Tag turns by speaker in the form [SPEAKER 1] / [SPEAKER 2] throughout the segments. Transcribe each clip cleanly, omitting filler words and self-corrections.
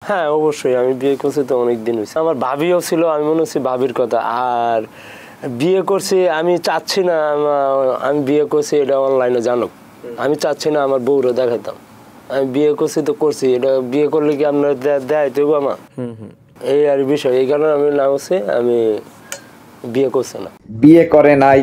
[SPEAKER 1] হ্যাঁ অবশ্যই, আমি বিয়ে করছি তো অনেকদিন হয়েছে। আমার ভাবিও ছিল, আমি মনে হচ্ছে ভাবির কথা। আর বিয়ে করছি, আমি চাচ্ছি না আমি বিয়ে করছি এটা অনলাইনে জানুক। আমি চাচ্ছি না আমার বউরা দেখাতাম। আমি বিয়ে করছি তো করছি, এটা বিয়ে করলে কি আপনার দেয় দেবো আমার? এই আর বিষয়, এই কারণে আমি না হচ্ছে আমি বিয়ে করছি না।
[SPEAKER 2] বিয়ে করে নাই,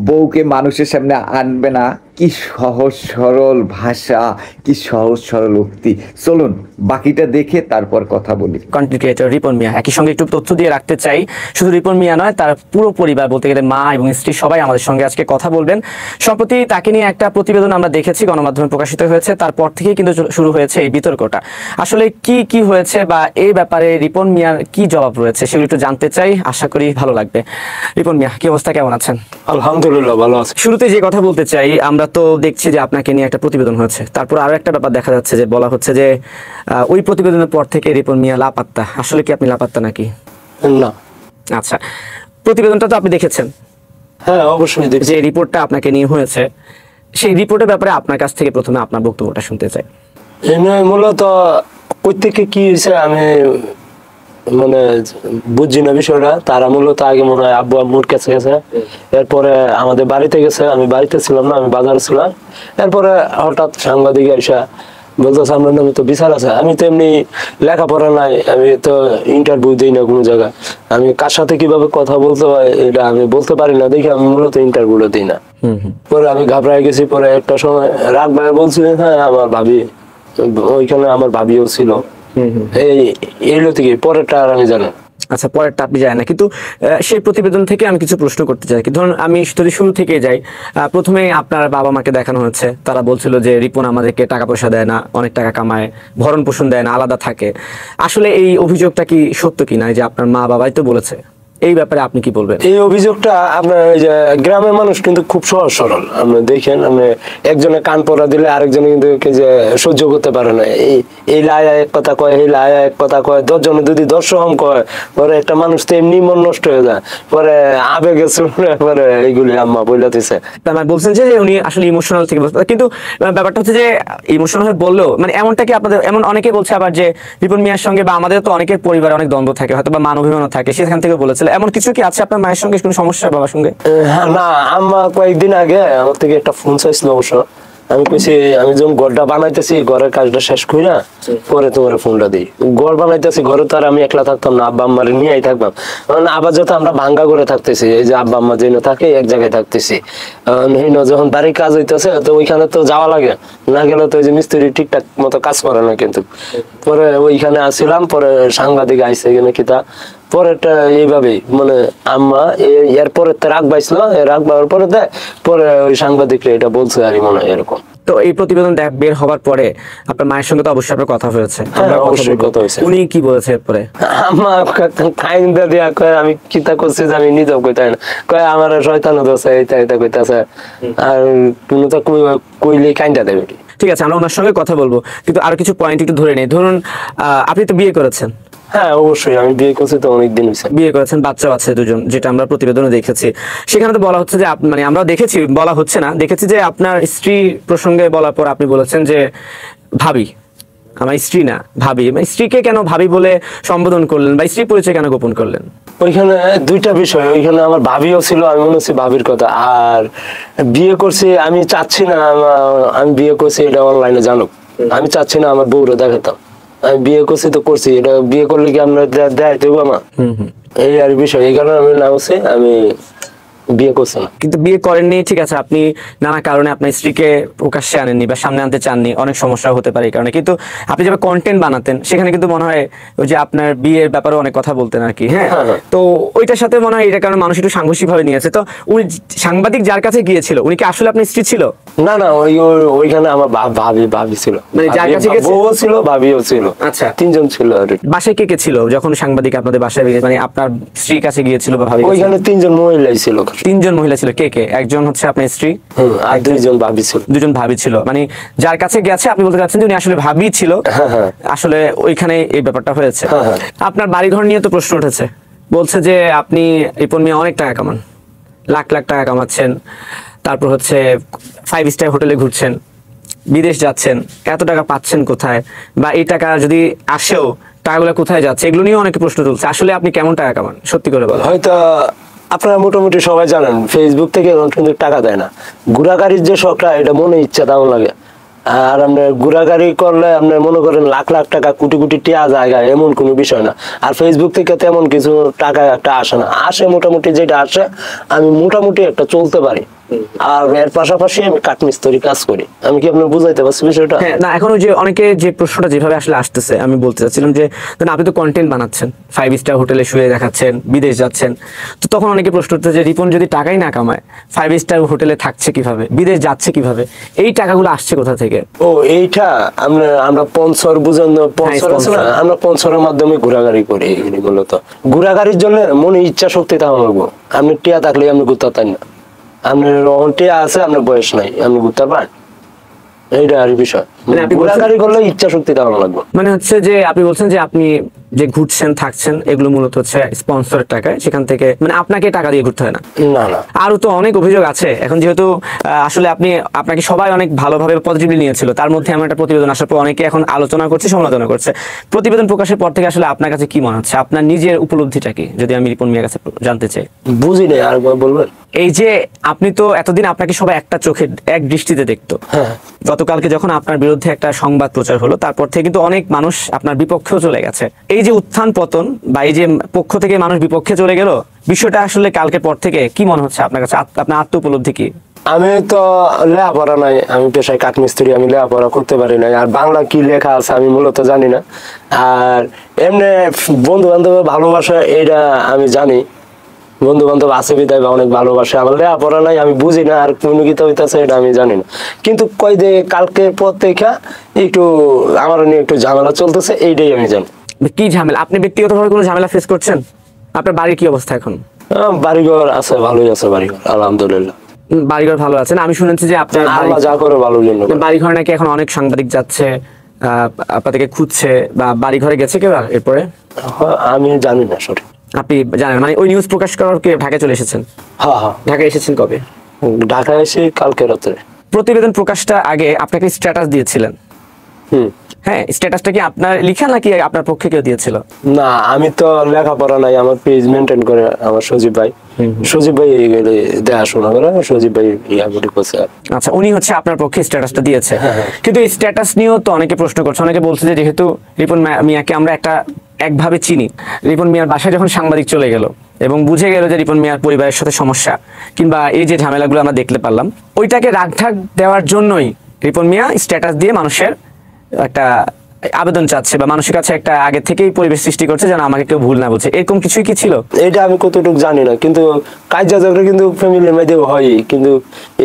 [SPEAKER 2] বউকে মানুষের সামনে আনবে না, কি সহজ সরল ভাষা, কি সহজ সরল উক্তি। চলুন বাকিটা দেখে তারপর কথা বলি।
[SPEAKER 3] কন্টেন্ট ক্রিয়েটর রিপন মিয়া, একই সঙ্গে একটু তথ্য দিয়ে রাখতে চাই, শুধু রিপন মিয়া নয়, তার পুরো পরিবার, বলতে গেলে মা এবং স্ত্রী সবাই আমাদের সঙ্গে আজকে কথা বলবেন। সম্প্রতি তাকে নিয়ে একটা প্রতিবেদন আমরা দেখেছি, গণমাধ্যমে প্রকাশিত হয়েছে, তারপর থেকেই কিন্তু শুরু হয়েছে এই বিতর্কটা। আসলে কি হয়েছে বা এই ব্যাপারে রিপন মিয়ার কি জবাব রয়েছে সেগুলো একটু জানতে চাই, আশা করি ভালো লাগবে। রিপন মিয়া, কি অবস্থা, কেমন আছেন?
[SPEAKER 1] আলহামদুলিল্লাহ ভালো আছে।
[SPEAKER 3] শুরুতে যে কথা বলতে চাই, আমরা তো দেখছি যে আপনাকে নিয়ে একটা প্রতিবেদন হয়েছে, তারপর আরো একটা ব্যাপার দেখা যাচ্ছে যে বলা হচ্ছে যে ওই প্রতিবেদনের পর থেকে রিপন মিয়া লাপাত্তা। আসলে কি আপনি লাপাত্তা নাকি?
[SPEAKER 1] না।
[SPEAKER 3] আচ্ছা, প্রতিবেদনটা তো আপনি দেখেছেন?
[SPEAKER 1] হ্যাঁ অবশ্যই দেখছি।
[SPEAKER 3] যে রিপোর্টটা আপনাকে নিয়ে হয়েছে, সেই রিপোর্টের ব্যাপারে আপনার কাছ থেকে প্রথমে আপনার বক্তব্যটা শুনতে চাই।
[SPEAKER 1] মূলত প্রত্যেকে কি হয়েছে আমি মানে বুঝছি না বিষয়টা। তারা মূলত আগে মনে হয় আব্বু আম্মুর কাছে গেছে, এরপরে আমাদের বাড়িতে গেছে, আমি বাড়িতে ছিলাম না, আমি বাজারে ছিলাম। এরপরে হঠাৎ সাংবাদিক এসে বলতেছে আপনার নামে তো বিচার আছে। আমি তো এমনি লেখাপড়া নাই, আমি তো ইন্টারভিউ দিই না কোনো জায়গায়, আমি কার সাথে কিভাবে কথা বলতে হয় এটা আমি বলতে পারি না, দেখি আমি মূলত ইন্টারভিউটা দিই না। পরে আমি ঘাবড়ায় গেছি। পরে একটা সময় রাগ ভাই বলছি হ্যাঁ আমার ভাবি ওইখানে, আমার ভাবিও ছিল। এইগুলো থেকে পরেরটা আর আমি জানি।
[SPEAKER 3] আচ্ছা, পরেরটা আপনি জানেন না, কিন্তু সেই প্রতিবেদন থেকে আমি কিছু প্রশ্ন করতে চাই। ধরুন আমি যদি শুরু থেকে যাই, প্রথমে আপনার বাবা মাকে দেখানো হচ্ছে, তারা বলছিল যে রিপন আমাদেরকে টাকা পয়সা দেয় না, অনেক টাকা কামায়, ভরণ পোষণ দেয় না, আলাদা থাকে। আসলে এই অভিযোগটা কি সত্য কিনা, যে আপনার মা বাবাই তো বলেছে, এই ব্যাপারে আপনি কি বলবেন?
[SPEAKER 1] এই অভিযোগটা আপনার যে গ্রামের মানুষ কিন্তু খুব সহজ সরল। আপনি দেখেন, আপনি একজনে কান পড়া দিলে আরেকজনে কিন্তু যে সহ্য করতে পারে না। এই লায়া এক কথা কয়, এই লায়া এক কথা কয়, 10 জনে যদি 10 রকম কয়, পরে একটা মানুষ তো এমনি মন নষ্ট হয়ে যায়। পরে আবেগে পরে এইগুলি আম্মা বইলা দিছে।
[SPEAKER 3] মানে বলছেন যে উনি আসলে ইমোশনাল থেকে বলছেন, কিন্তু ব্যাপারটা হচ্ছে যে ইমোশনাল হয়ে বললেও মানে এমনটা কি আপনাদের, এমন অনেকে বলছে আবার যে রিপন মিয়ার সঙ্গে বা আমাদের তো অনেকের পরিবারে অনেক দ্বন্দ্ব থাকে, হয়তো বা মান অভিমানও থাকে, সেখান থেকে বলেছিল। এমন কিছু কি আছে আপনার মায়ের সঙ্গে কোনো সমস্যা, বাবার সঙ্গে?
[SPEAKER 1] হ্যাঁ না, আম্মা কয়েকদিন আগে আমার থেকে একটা ফোন চাইছিল অবশ্য। আমি কইছি আমি যখন ঘরটা বানাইতেছি, ঘরের কাজটা শেষ করি না, পরে তোমার ফোনটা দিই। ঘর বানাইতেছি, ঘরে তো আর আমি একলা থাকতাম না, আব্বা আম্মারে নিয়েই থাকতাম। আবার যত আমরা ভাঙ্গা করে থাকতেছি, এই যে আব্বা আম্মা যেন থাকে এক জায়গায় থাকতেছি, যখন বাড়ির কাজ হইতেছে তো ওইখানে তো যাওয়া লাগে, না গেলে তো ওই যে মিস্ত্রি ঠিকঠাক মতো কাজ করে না। কিন্তু পরে ওইখানে আসছিলাম, পরে সাংবাদিক আইসে এখানে কিতা, পরেরটা এইভাবেই মানে আম্মা এরপরে রাগ পাইছিল, রাগ পাওয়ার পরে দেয়, পরে ওই সাংবাদিকরা এটা বলছে আর মনে হয় এরকম।
[SPEAKER 3] তো এই প্রতিবেদন বের হবার পরে আপনার মায়ের সঙ্গে তো অবশ্যই আপনার কথা হয়েছে?
[SPEAKER 1] অবশ্যই কথা হয়েছে।
[SPEAKER 3] উনি কি বলেছে এরপরে?
[SPEAKER 1] আম্মা কাইন্দা দিয়া কয় আমি কিতা করছি যে আমি নিজেও কইতাই না, কয় আমার শয়তান দোষে এইটা এটা কইতাছে। আর তুমি তো কইলে কাইন্দা দেবে।
[SPEAKER 3] ঠিক আছে, আমরা ওনার সঙ্গে কথা বলবো, কিন্তু আরো কিছু পয়েন্ট একটু ধরে নেই। ধরুন আপনি তো বিয়ে করেছেন?
[SPEAKER 1] হ্যাঁ অবশ্যই, আমি বিয়ে করছি তো অনেকদিন হয়েছে।
[SPEAKER 3] বিয়ে করেছেন, বাচ্চা আছে 2জন, যেটা আমরা প্রতিবেদনে দেখেছি। সেখানে তো বলা হচ্ছে যে মানে আমরা দেখেছি, বলা হচ্ছে না, দেখেছি যে আপনার স্ত্রী প্রসঙ্গে বলার পর আপনি বলেছেন যে ভাবি, আমার স্ত্রী না ভাবি। স্ত্রীকে কেন ভাবি বলে সম্বোধন করলেন, বা স্ত্রী পরিচয় কেন গোপন করলেন?
[SPEAKER 1] ওইখানে দুইটা বিষয়, ওইখানে আমার ভাবিও ছিল, আমি মনে হচ্ছে ভাবির কথা। আর বিয়ে করছি, আমি চাচ্ছি না আমি বিয়ে করছি এটা অনলাইনে জানুক। আমি চাচ্ছি না আমার বউরা দেখাতাম। আমি বিয়ে করছি তো করছি, এটা বিয়ে করলে কি আমরা দেয় দেবো আমার? এই আর বিষয়, এই কারণে আমি না হচ্ছে আমি বিয়ে করছি না।
[SPEAKER 3] কিন্তু বিয়ে করেননি, ঠিক আছে, আপনি নানা কারণে আপনার স্ত্রীকে প্রকাশ্যে আনেননি বা সামনে আনতে চাননি, অনেক সমস্যা হতে পারে এই কারণে। কিন্তু আপনি যেভাবে কন্টেন্ট বানাতেন সেখানে কিন্তু মনে হয় ওই যে আপনার বিয়ের ব্যাপারে অনেক কথা বলতেন আর কি। হ্যাঁ, তো ওইটার সাথে মনে হয় এটার কারণে মানুষ একটু সাংঘর্ষিক ভাবে নিয়েছে। তো উনি সাংবাদিক যার কাছে গিয়েছিল, উনি কি আসলে আপনার স্ত্রী ছিল?
[SPEAKER 1] না না, ওইখানে আমার ভাবি ছিল,
[SPEAKER 3] মানে যার কাছে
[SPEAKER 1] বউও ছিল, ভাবিও ছিল।
[SPEAKER 3] আচ্ছা,
[SPEAKER 1] 3 জন ছিল। আর
[SPEAKER 3] বাসায় কে কে ছিল যখন সাংবাদিক আপনাদের বাসায়, মানে আপনার স্ত্রীর কাছে গিয়েছিল বা ভাবি?
[SPEAKER 1] ওইখানে 3 জন মহিলাই ছিল।
[SPEAKER 3] 3 জন মহিলা ছিল, কে কে? একজন হচ্ছে আপনার স্ত্রী,
[SPEAKER 1] আর 2 জন ভাবি ছিল।
[SPEAKER 3] 2 জন ভাবি ছিল। মানে যার কাছে গেছে আপনি বলতে চাচ্ছেন যে উনি আসলে ভাবি ছিল। আসলে ওইখানে এই ব্যাপারটা হয়েছে। আপনার বাড়িঘর নিয়ে তো প্রশ্ন উঠেছে, বলছে যে আপনি রিপন মিয়া অনেক টাকা কামান, লাখ লাখ টাকা কামাচ্ছেন, তারপর হচ্ছে 5 স্টার হোটেলে ঘুরছেন, বিদেশ যাচ্ছেন, এত টাকা পাচ্ছেন কোথায়, বা এই টাকা যদি আসেও টাকাগুলো কোথায় যাচ্ছে এগুলো নিয়ে অনেকে প্রশ্ন তুলছে। আসলে আপনি কেমন টাকা কামান সত্যি করে বলেন?
[SPEAKER 1] হয়তো আপনারা মোটামুটি সবাই জানেন ফেসবুক থেকে এখন কিন্তু টাকা দেয় না। ঘোরাঘুরির যে শখটা এটা মনে ইচ্ছা তেমন লাগে। আর আপনার ঘোরাঘুরি করলে আপনার মনে করেন লাখ লাখ টাকা কোটি কোটি টিয়া জায়গায় এমন কোনো বিষয় না। আর ফেসবুক থেকে তেমন কিছু টাকা একটা আসে না, আসে মোটামুটি যেটা আসে আমি মোটামুটি একটা চলতে পারি। আর এর পাশাপাশি আমি কাঠমিস্ত্রি কাজ করি। আমি কি আপনার বুঝাইতে পারছি বিষয়টা?
[SPEAKER 3] হ্যাঁ, না এখন ওই যে অনেকে যে প্রশ্নটা যেভাবে আসলে আসতেছে আমি বলতে চাচ্ছিলাম যে ধরুন আপনি তো কন্টেন্ট বানাচ্ছেন, 5 স্টার হোটেলে শুয়ে দেখাচ্ছেন, বিদেশ যাচ্ছেন, তো তখন অনেকে প্রশ্ন করতে যে রিপন যদি টাকাই না কামায় 5 স্টার হোটেলে থাকছে কিভাবে, বিদেশ যাচ্ছে কিভাবে, এই টাকাগুলো আসছে কোথা থেকে?
[SPEAKER 1] ও এইটা আমরা স্পন্সর বুঝানো স্পন্সর আছে না, আমরা স্পন্সরের মাধ্যমে ঘোরাঘুরি করি। এগুলি মূলত ঘোরাঘুরির জন্য মনে ইচ্ছা শক্তি থাকা লাগবো। আপনি টিয়া থাকলে আপনি ঘুরতে পারেন না, আপনার টিয়া আছে আপনার বয়স নাই, আপনি ঘুরতে পারেন, এইটা আর বিষয়।
[SPEAKER 3] মানে আপনি
[SPEAKER 1] ঘোরাঘুরি করলে ইচ্ছা শক্তি থাকা লাগবে।
[SPEAKER 3] মানে হচ্ছে যে আপনি বলছেন যে আপনি যে ঘুরছেন থাকছেন এগুলো মূলত হচ্ছে স্পন্সরের টাকায়, সেখান থেকে মানে আপনাকে টাকা দিয়ে ঘুরতে হয় না?
[SPEAKER 1] না না,
[SPEAKER 3] আরো তো অনেক অভিযোগ আছে এখন, যেহেতু আসলে আপনাকে সবাই অনেক ভালোভাবে পজিটিভলি নিয়েছিল, তার মধ্যে এমন একটা প্রতিবেদন আসার পর অনেকে এখন আলোচনা করছে, সমালোচনা করছে। প্রতিবেদন প্রকাশের পর থেকে আসলে আপনার কাছে কি মনে হচ্ছে, আপনার নিজের উপলব্ধিটা কি, যদি আমি রিপন মিয়ার কাছে জানতে চাই?
[SPEAKER 1] বুঝি নাই, আর বলবেন?
[SPEAKER 3] এই যে আপনি তো এতদিন আপনাকে সবাই একটা চোখে এক দৃষ্টিতে দেখতো,
[SPEAKER 1] হ্যাঁ।
[SPEAKER 3] গতকালকে যখন আপনার বিরুদ্ধে একটা সংবাদ প্রচার হলো তারপর থেকে কিন্তু অনেক মানুষ আপনার বিপক্ষেও চলে গেছে। এই যে উত্থান পতন বা এই যে পক্ষ থেকে মানুষ বিপক্ষে চলে গেল, বিষয়টা আসলে কালকে পর থেকে কি মনে হচ্ছে আপনার কাছে, আপনার আত্ম উপলব্ধি কি?
[SPEAKER 1] আমি তো লেখাপড়া নাই, আমি পেশায় কাঠমিস্ত্রি, আমি লেখাপড়া করতে পারি নাই। আর বাংলা কি লেখা আছে আমি মূলত জানি না। আর এমনি বন্ধু বান্ধব ভালোবাসা এটা আমি জানি, বন্ধু বান্ধব আছে বিদায় বা অনেক ভালোবাসে। আমার লেখাপড়া নাই, আমি বুঝি না আর কোন গীতা হইতেছে এটা আমি জানি না। কিন্তু কই যে কালকের পর থেকে একটু আমার নিয়ে একটু ঝামেলা চলতেছে, এইটাই আমি জানি।
[SPEAKER 3] কি ঝামেলা? আপনি ব্যক্তিগতভাবে কোনো ঝামেলা ফেস করছেন? আপনার বাড়ির কি অবস্থা এখন?
[SPEAKER 1] বাড়িঘর আছে, ভালোই আছে বাড়িঘর, আলহামদুলিল্লাহ।
[SPEAKER 3] বাড়িঘর ভালো আছেন? আমি শুনেছি যে আপনার
[SPEAKER 1] আল্লাহ যা করে ভালোর জন্য।
[SPEAKER 3] বাড়িঘর নাকি এখন অনেক সাংবাদিক যাচ্ছে আপনাদেরকে খুঁজছে, বা বাড়িঘরে গেছে কেউ এরপরে?
[SPEAKER 1] আমি জানি না সঠিক।
[SPEAKER 3] আপনি জানেন মানে ওই নিউজ প্রকাশ করার কি ঢাকায় চলে এসেছেন?
[SPEAKER 1] হ্যাঁ হ্যাঁ,
[SPEAKER 3] ঢাকায় এসেছেন কবে?
[SPEAKER 1] ঢাকায় এসে কালকে রাত্রে।
[SPEAKER 3] প্রতিবেদন প্রকাশটা আগে আপনাকে স্ট্যাটাস দিয়েছিলেন?
[SPEAKER 1] হুম।
[SPEAKER 3] হ্যাঁ, স্ট্যাটাসটা কি আপনার লিখা নাকি আপনার পক্ষে কেউ দিয়েছিল?
[SPEAKER 1] না, আমি তো লেখাপড়া নাই, আমার পেজ মেনটেন করে আমার সজীব ভাই। সজীব ভাই দেখাশোনা করে, সজীব ভাই ইয়াগুলি করছে।
[SPEAKER 3] আচ্ছা, উনি হচ্ছে আপনার পক্ষে স্ট্যাটাসটা দিয়েছে। কিন্তু এই স্ট্যাটাস নিয়েও তো অনেকে প্রশ্ন করছে, অনেকে বলছে যে যেহেতু রিপন মিয়াকে আমরা একভাবে চিনি, রিপন মিয়ার বাসায় যখন সাংবাদিক চলে গেল এবং বুঝে গেল যে রিপন মিয়ার পরিবারের সাথে সমস্যা কিংবা এই যে ঝামেলাগুলো আমরা দেখতে পারলাম, ওইটাকে রাগঢাক দেওয়ার জন্যই রিপন মিয়া স্ট্যাটাস দিয়ে মানুষের একটা আবেদন চাচ্ছে বা মানুষের কাছে একটা আগে থেকেই পরিবেশ সৃষ্টি করছে যেন আমাকে কেউ ভুল না বলছে, এরকম কিছুই কি ছিল?
[SPEAKER 1] এটা আমি কতটুকু জানি না, কিন্তু কাজ ঝগড়া কিন্তু ফ্যামিলির মধ্যে হয়, কিন্তু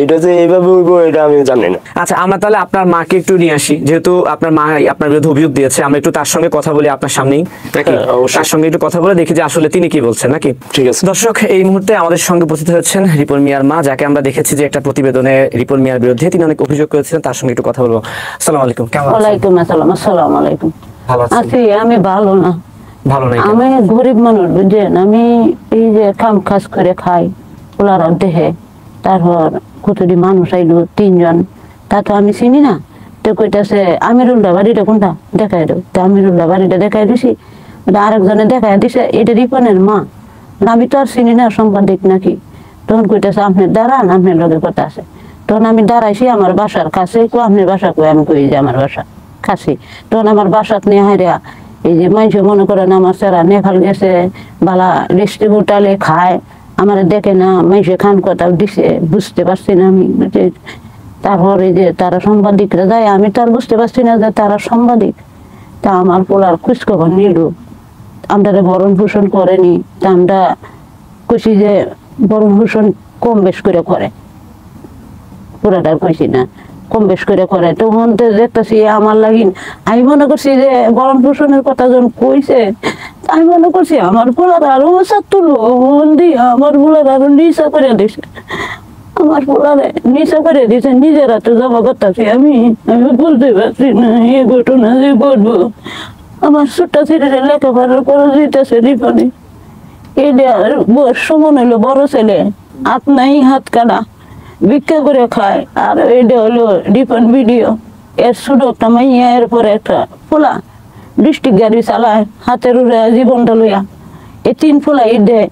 [SPEAKER 1] এটা যে এইভাবে হইব এটা আমি জানি না।
[SPEAKER 3] আচ্ছা, আমরা তাহলে আপনার মাকে একটু নিয়ে আসি, যেহেতু আপনার মা আপনার বিরুদ্ধে অভিযোগ দিয়েছে, আমরা একটু তার সঙ্গে কথা বলি আপনার সামনেই নাকি?
[SPEAKER 1] হ্যাঁ, অবশ্যই।
[SPEAKER 3] তার সঙ্গে একটু কথা বলে দেখি যে আসলে তিনি কি বলছেন নাকি?
[SPEAKER 1] ঠিক আছে।
[SPEAKER 3] দর্শক, এই মুহূর্তে আমাদের সঙ্গে উপস্থিত হচ্ছেন রিপন মিয়ার মা, যাকে আমরা দেখেছি যে একটা প্রতিবেদনে রিপন মিয়ার বিরুদ্ধে তিনি অনেক অভিযোগ করেছিলেন, তার সঙ্গে একটু কথা বলবো। আসসালামু আলাইকুম, কেমন আছেন?
[SPEAKER 4] ওয়ালাইকুম আসসালাম। আসসালামু আলাইকুম।
[SPEAKER 3] ভালো আছেন?
[SPEAKER 4] আছি, আমি ভালো না।
[SPEAKER 3] ভালো নাই কেন?
[SPEAKER 4] আমি গরিব মানুষ বুঝছেন, আমি এই যে কাম কাজ করে খাই, ওলার দেহে, তারপর কতটি মানুষ আইলো 3 জন, তা তো আমি চিনি না। তো কইতাছে আমিরুল্লাহ বাড়িটা কোনটা দেখাই দাও, তো আমিরুল্লাহ বাড়িটা দেখাই দিছি, আরেকজনে দেখাই দিছে এটা রিপনের মা। আমি তো আর চিনি না সাংবাদিক নাকি। তখন কইতাছে আপনি দাঁড়ান, আপনার লগে কথা আছে। তখন আমি দাঁড়াইছি আমার বাসার কাছে, আপনার বাসা কই? আমি কই যে আমার বাসা কাছে। তখন আমার বাসাত নিয়ে হাইরা এই যে মানুষ মনে করেন আমার সারা নেপাল গেছে, বালা ডিস্ট্রিবিউটারে খায়, আমার দেখে না, মানুষে খান কথা দিছে, বুঝতে পারছি না আমি। তারপরে যে তারা সাংবাদিকরা যায়, আমি তো আর বুঝতে পারছি না যে তারা সাংবাদিক। তা আমার পোলার খোঁজখবর নিল, আমরা ভরণ পোষণ করেনি, তা আমরা কইছি যে ভরণ পোষণ কম বেশ করে পুরাটার কইছি না, কম বেশ করে। তখন তো দেখতেছি আমার লাগিন, আমি মনে করছি যে ভরণ পোষণের কথা যখন কইছে, আমি মনে করছি আমার পোলার আরো ওষুধ তুলো, আমার পোলার আরো নিচা করে দিছে, আমার পোলারে নিচা করে দিছে, নিজের হাতে জমা করতেছি। আমি বলতে পারছি না এই ঘটনা যে ঘটবো। আমার ছোট্টা ছেলের লেখাপড়া করে দিতেছে রিপনে, এটা বয়স মনে হইলো বড় ছেলে, হাত নাই হাত কাটা, ভিক্ষা করে খায়। আর এটা হলো রিপন ভিডিও, এর ছোট একটা মাইয়া, এরপরে একটা পোলা, ডিস্ট্রিক্ট গাড়ি চালায় হাতের উড়ে জীবনটা লইয়া। এই 3 ফোলা ইট দেয়,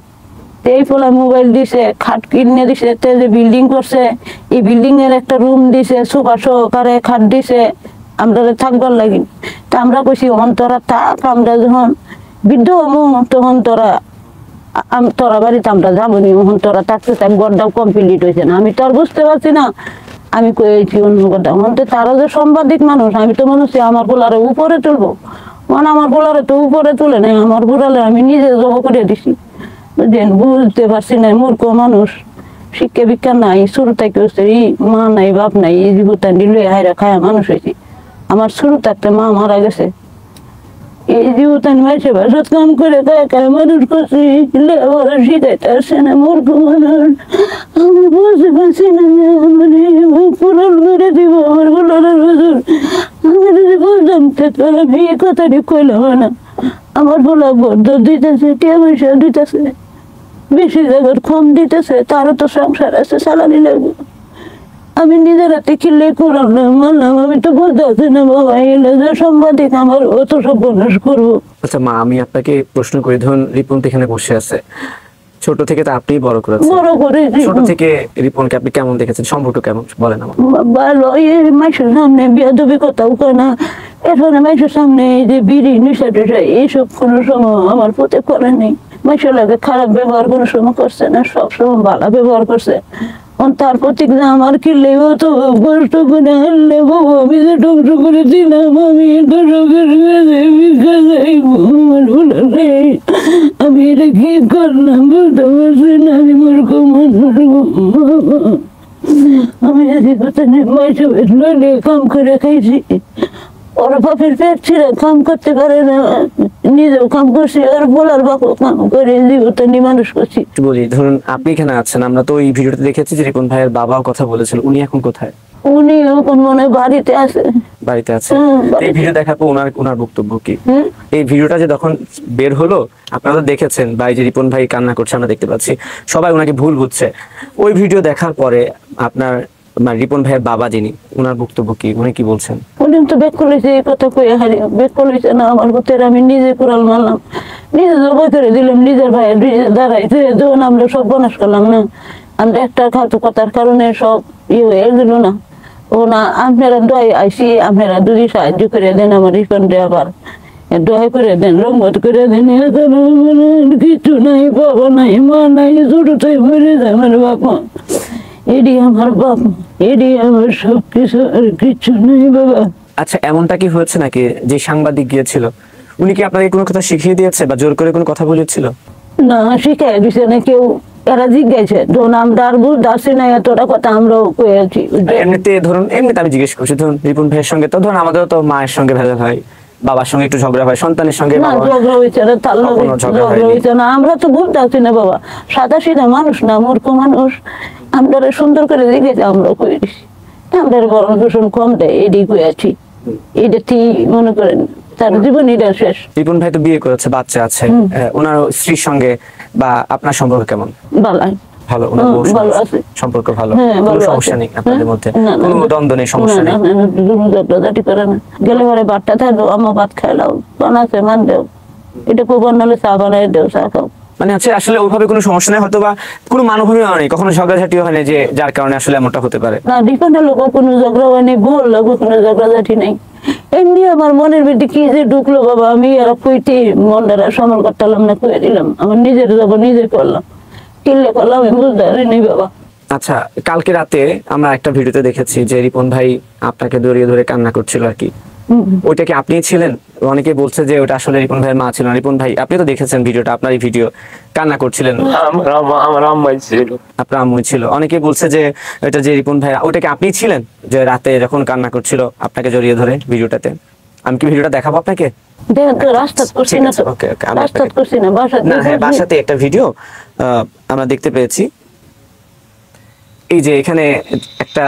[SPEAKER 4] এই ফোলা মোবাইল দিছে, খাট কিনে দিছে, তে যে বিল্ডিং করছে, এই বিল্ডিং এর একটা রুম দিছে, সোফা সহকারে খাট দিছে আমরা থাকবার লাগি। তা আমরা কইছি তোরা থাক, আমরা যখন বৃদ্ধ হমু তখন তোরা বাড়িতে আমরা যাবো নি, তোরা থাকতে থাক, গড়টাও কমপ্লিট হয়েছে না। আমি তো আর বুঝতে পারছি না, আমি কয়েছি অন্য কথা। তো তারা যে সাংবাদিক মানুষ, আমি তো মনে হচ্ছে আমার বোলারে উপরে তুলবো, মানে আমার বোলারে তো উপরে তুলে নাই, আমার বোলারে আমি নিজে জব করে দিছি। বুঝলেন, বুঝতে পারছি না, মূর্খ মানুষ, শিক্ষা বিজ্ঞান নাই, শুরু থেকে মা নাই বাপ নাই, এই জীবনটা নিলে হাইরা খায়া মানুষ হয়েছি। আমার শুরু থাকতে মা মারা গেছে, এই জীবন মাসে বাসত কাম করে খায় মানুষ করছি, শিখাইতে আসছে না, মূর্খ মানুষ। আমি বুঝতে পারছি না মানে পুরন করে দিব আমার বোলারের হুজুর। আমি যদি বুঝতাম তাহলে আমি এই কথাটি কইলাম না। আমার বোলা বদ্ধ দিতেছে, টিয়া পয়সা দিতেছে, বেশি জায়গার কম দিতেছে, তারও তো সংসার আছে, চালানি লাগবে। আমি নিজের হাতে কিনলে করার মানলাম, আমি তো বলতে আছি না বাবা, এলে যে সাংবাদিক আমার অত সর্বনাশ করবো।
[SPEAKER 3] আচ্ছা মা, আমি আপনাকে প্রশ্ন করি, ধরুন রিপন তো এখানে বসে আছে, ছোট থেকে তো আপনি বড় করেছেন,
[SPEAKER 4] বড় করে
[SPEAKER 3] ছোট থেকে রিপনকে আপনি কেমন দেখেছেন, সম্পর্ক কেমন বলেন আমার?
[SPEAKER 4] ভালো, এই মাইসের সামনে বিয়াদবি কথাও কয় না, এরপরে মাইসের সামনে এই যে বিড়ি নেশা টেশা এইসব কোনো সময় আমার প্রতি করে নেই। মাইসের লাগে খারাপ ব্যবহার কোনো সময় করছে না, সবসময় ভালো ব্যবহার করছে। তার প্রতি আমার কিনলে তো কষ্ট করে হারলে বাবু, আমি যে ধ্বংস করে দিলাম, আমি আমি এটা কি করলাম বুঝতে পারছি না, আমি মূর্খ মানুষ। আমি যদি কথা নেই মাইসে লইলে কাম করে খাইছি, ওর বাপের পেট ছিল, কাম করতে পারে না, নিজেও কাম করছি, আর বলার বাপও কাম করে জীবনটা নিয়ে মানুষ করছি।
[SPEAKER 3] বলি, ধরুন আপনি এখানে আছেন, আমরা তো এই ভিডিওতে দেখেছি যে রিপন ভাইয়ের বাবাও কথা বলেছিল, উনি এখন কোথায়?
[SPEAKER 4] উনি এখন মনে হয় বাড়িতে আছে।
[SPEAKER 3] বাড়িতে আছে।
[SPEAKER 4] বাড়িতে।
[SPEAKER 3] এই ভিডিও দেখার পর ওনার বক্তব্য কি? এই ভিডিওটা যে যখন বের হলো, আপনারা তো দেখেছেন, ভাই যে রিপন ভাই কান্না করছে আমরা দেখতে পাচ্ছি, সবাই ওনাকে ভুল বুঝছে। ওই ভিডিও দেখার পরে আপনার রিপন ভাইয়ের বাবা যিনি, ওনার বক্তব্য কি, উনি কি বলছেন?
[SPEAKER 4] উনি তো বেক করেছে, এই কথা কয়ে হারিয়ে বেক করেছে না, আমার ভূতের আমি নিজে কোরাল মারলাম, নিজে জবাই করে দিলাম, নিজের ভাইয়ের নিজে দাঁড়াইছে, যখন আমরা সব বনাশ করলাম না, আমরা একটা ঘাতকতার কারণে সব হয়ে গেল না। ও না, আপনারা দয় আইসি, আপনারা যদি সাহায্য করে দেন আমার রিফান্ডে, আবার দয় করে দেন, রঙ্গত করে দেন, কিছু নাই, বাবা নাই, মা নাই, ছোট তাই মরে যায় আমার বাবা, এডি আমার বাপ, এডি আমার সব কিছু, আর কিছু নেই বাবা।
[SPEAKER 3] আচ্ছা, এমনটা কি হয়েছে নাকি যে সাংবাদিক গিয়েছিল, উনি কি আপনাকে কোনো কথা শিখিয়ে দিয়েছে বা জোর করে কোনো কথা বলেছিল?
[SPEAKER 4] না, শিখাই দিছে না কেউ, এরা জিজ্ঞাসা, ধরুন আমরা আর বুঝতে আসছি না, এতটা কথা আমরাও কয়েছি।
[SPEAKER 3] এমনিতে ধরুন, এমনিতে আমি জিজ্ঞেস করছি, ধরুন রিপন ভাইয়ের সঙ্গে তো ধরুন আমাদেরও তো মায়ের সঙ্গে ভেজাল হয়, বাবার সঙ্গে একটু ঝগড়া হয়, সন্তানের সঙ্গে
[SPEAKER 4] না, ঝগড়া হয়েছে না, তার লগে ঝগড়া হয়েছে না, আমরা তো বুঝতে আসছি না বাবা, সাদা সিধা মানুষ না, মূর্খ মানুষ। আমরা সুন্দর করে জিজ্ঞেস আমরাও করে দিছি, আমরা বরণ দূষণ কম দেয়, এডি কয়েছি, এটা মনে করেন তার জীবন এটা শেষ।
[SPEAKER 3] রিপন ভাই তো বিয়ে করেছে, বাচ্চা আছে, ওনার স্ত্রীর সঙ্গে বা আপনার সম্পর্ক কেমন?
[SPEAKER 4] বালাই,
[SPEAKER 3] ভালো, ওনার বউর
[SPEAKER 4] ভালো
[SPEAKER 3] সঙ্গে
[SPEAKER 4] আছে,
[SPEAKER 3] সম্পর্ক ভালো,
[SPEAKER 4] হ্যাঁ,
[SPEAKER 3] কোনো
[SPEAKER 4] ভালো
[SPEAKER 3] সমস্যা
[SPEAKER 4] আছে।
[SPEAKER 3] নেই আপনাদের মধ্যে,
[SPEAKER 4] না, না,
[SPEAKER 3] কোনো
[SPEAKER 4] না,
[SPEAKER 3] দ্বন্দ্ব নেই, সমস্যা নেই?
[SPEAKER 4] ঝগড়াঝাটি করে না, গেলে ঘরে বাট্টা থাকবো, আমার ভাত খাইলাও, বানাচ্ছে মান দেও, এটা প্রবণ নাহলে চা বানাই দেও, চা খাও।
[SPEAKER 3] মানে হচ্ছে আসলে ওইভাবে কোনো সমস্যা নেই, হয়তো বা কোনো মানভূমিও নেই, কখনো ঝগড়াঝাটিও হয়নি যে যার কারণে আসলে এমনটা হতে পারে।
[SPEAKER 4] না, ডিপেন্ডের লোক কোনো ঝগড়া হয়নি, ভুল লোক কোনো ঝগড়াঝাটি নেই। এমনি আমার মনের ভিতরে কি যে ঢুকলো বাবা, আমি আর কইতে মনটা সামাল করতাম না, কয়ে দিলাম, আমার নিজের যাবো নিজে করলাম, কিনলে করলাম, আমি বুঝতে পারিনি বাবা।
[SPEAKER 3] আচ্ছা, কালকে রাতে আমরা একটা ভিডিওতে দেখেছি যে রিপন ভাই আপনাকে জড়িয়ে ধরে কান্না করছিল আর কি, ওইটা কি আপনি ছিলেন? অনেকে বলছে যে ওটা আসলে রিপন ভাইয়ের মা ছিল না। রিপন ভাই, আপনি তো দেখেছেন ভিডিওটা, আপনার এই ভিডিও, কান্না করছিলেন,
[SPEAKER 1] আমার আম্মাই ছিল,
[SPEAKER 3] আপনার আম্মু ছিল। অনেকে বলছে যে এটা যে রিপন ভাই, ওটা কি আপনি ছিলেন যে রাতে যখন কান্না করছিল আপনাকে জড়িয়ে ধরে ভিডিওটাতে? আমি কি ভিডিওটা দেখাবো আপনাকে?
[SPEAKER 4] দেখেন তো, রাস্তা করছি না তো, রাস্তা করছি না,
[SPEAKER 3] না, হ্যাঁ, বাসাতে একটা ভিডিও আমরা দেখতে পেয়েছি। এই যে এখানে একটা,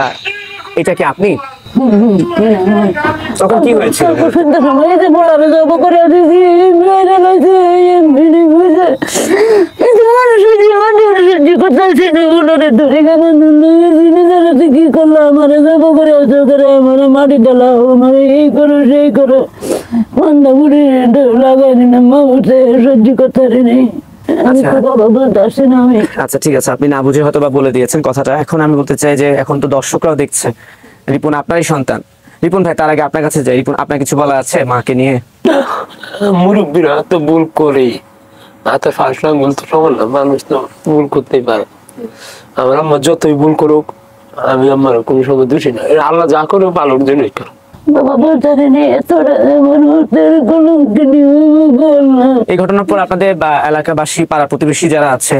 [SPEAKER 3] এটা কি আপনি? তখন কি হয়েছিল?
[SPEAKER 4] কি করলো আমার, মাটি ডালাও, এই করো সেই করো, মান্দা বুড়ি লাগাইনি না মা উঠে সহ্য করতে পারিনি। আমি
[SPEAKER 3] আচ্ছা।
[SPEAKER 4] তো বাবা বলতে আসছি না আমি।
[SPEAKER 3] আচ্ছা ঠিক আছে, আপনি না বুঝে হয়তো বা বলে দিয়েছেন কথাটা। এখন আমি বলতে চাই যে এখন তো দর্শকরাও দেখছে, রিপন আপনারই সন্তান। রিপন ভাই, তার আগে আপনার কাছে যাই। রিপন, আপনার কিছু বলা আছে মাকে নিয়ে?
[SPEAKER 1] মুরব্বীরা তো ভুল করেই, হাতে ফাঁসলা ভুল তো সমান না, মানুষ তো ভুল করতেই পারে। আমার আম্মা যতই ভুল করুক, আমি আমার কোনো সময় দোষী না। এরা আল্লাহ যা করে ভালোর জন্যই করে।
[SPEAKER 4] বাবা বলতে পারিনি তোরা মানুষের কোনো কিছু বল না।
[SPEAKER 3] এই ঘটনার পর আপনাদের বা এলাকাবাসী, পাড়া প্রতিবেশী যারা আছে,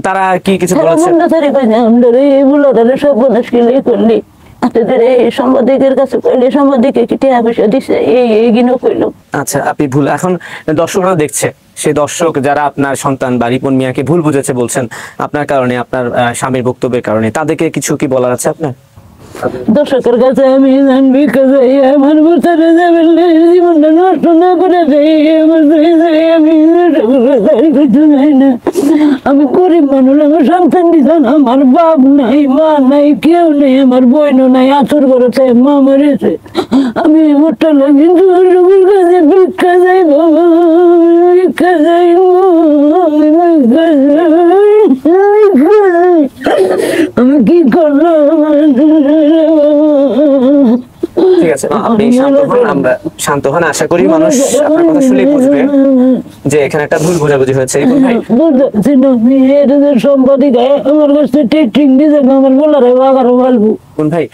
[SPEAKER 3] তারা কি কিছু
[SPEAKER 4] তারা
[SPEAKER 3] বলেছে?
[SPEAKER 4] বন্ধ করে কইছে আমরা এইগুলো তারা সব বনাস কিলে করলি আপনাদের এই সাংবাদিকের কাছে কইলে সাংবাদিকে কি টাকা পয়সা দিছে এই গিনো কইলো।
[SPEAKER 3] আচ্ছা, আপনি ভুল, এখন দর্শকরা দেখছে, সেই দর্শক যারা আপনার সন্তান বা রিপন মিয়াকে ভুল বুঝেছে বলছেন আপনার কারণে, আপনার স্বামীর বক্তব্যের কারণে, তাদেরকে কিছু কি বলার আছে আপনার?
[SPEAKER 4] দর্শকের কাছে আমি জানবি কাছে আমার বোতারে যাবেন জীবনটা নষ্ট না করে দেয় আমার আমি কিছু নাই না। আমি গরিব মানুষ, আমার সন্তান দিতাম, আমার বাপ নাই, মা নাই, কেউ নেই, আমার বোনও নাই, আচর করেছে, মা মরেছে। আমি মোটা লাগি দর্শকের কাছে ভিক্ষা যাইব, ভিক্ষা যাইব, আমি কি করলাম?
[SPEAKER 3] ঠিক আছে মা, আপনি শান্ত হন, আমরা শান্ত হন। আশা করি মানুষ আপনার কথা শুনেই বুঝবে যে এখানে একটা ভুল বোঝাবুঝি হয়েছে। রিপন ভাই,
[SPEAKER 4] সম্পাদিক আমার কাছে ঠিক দিয়েছে, আমার বলার আগারও বলবো।
[SPEAKER 3] রিপন ভাই,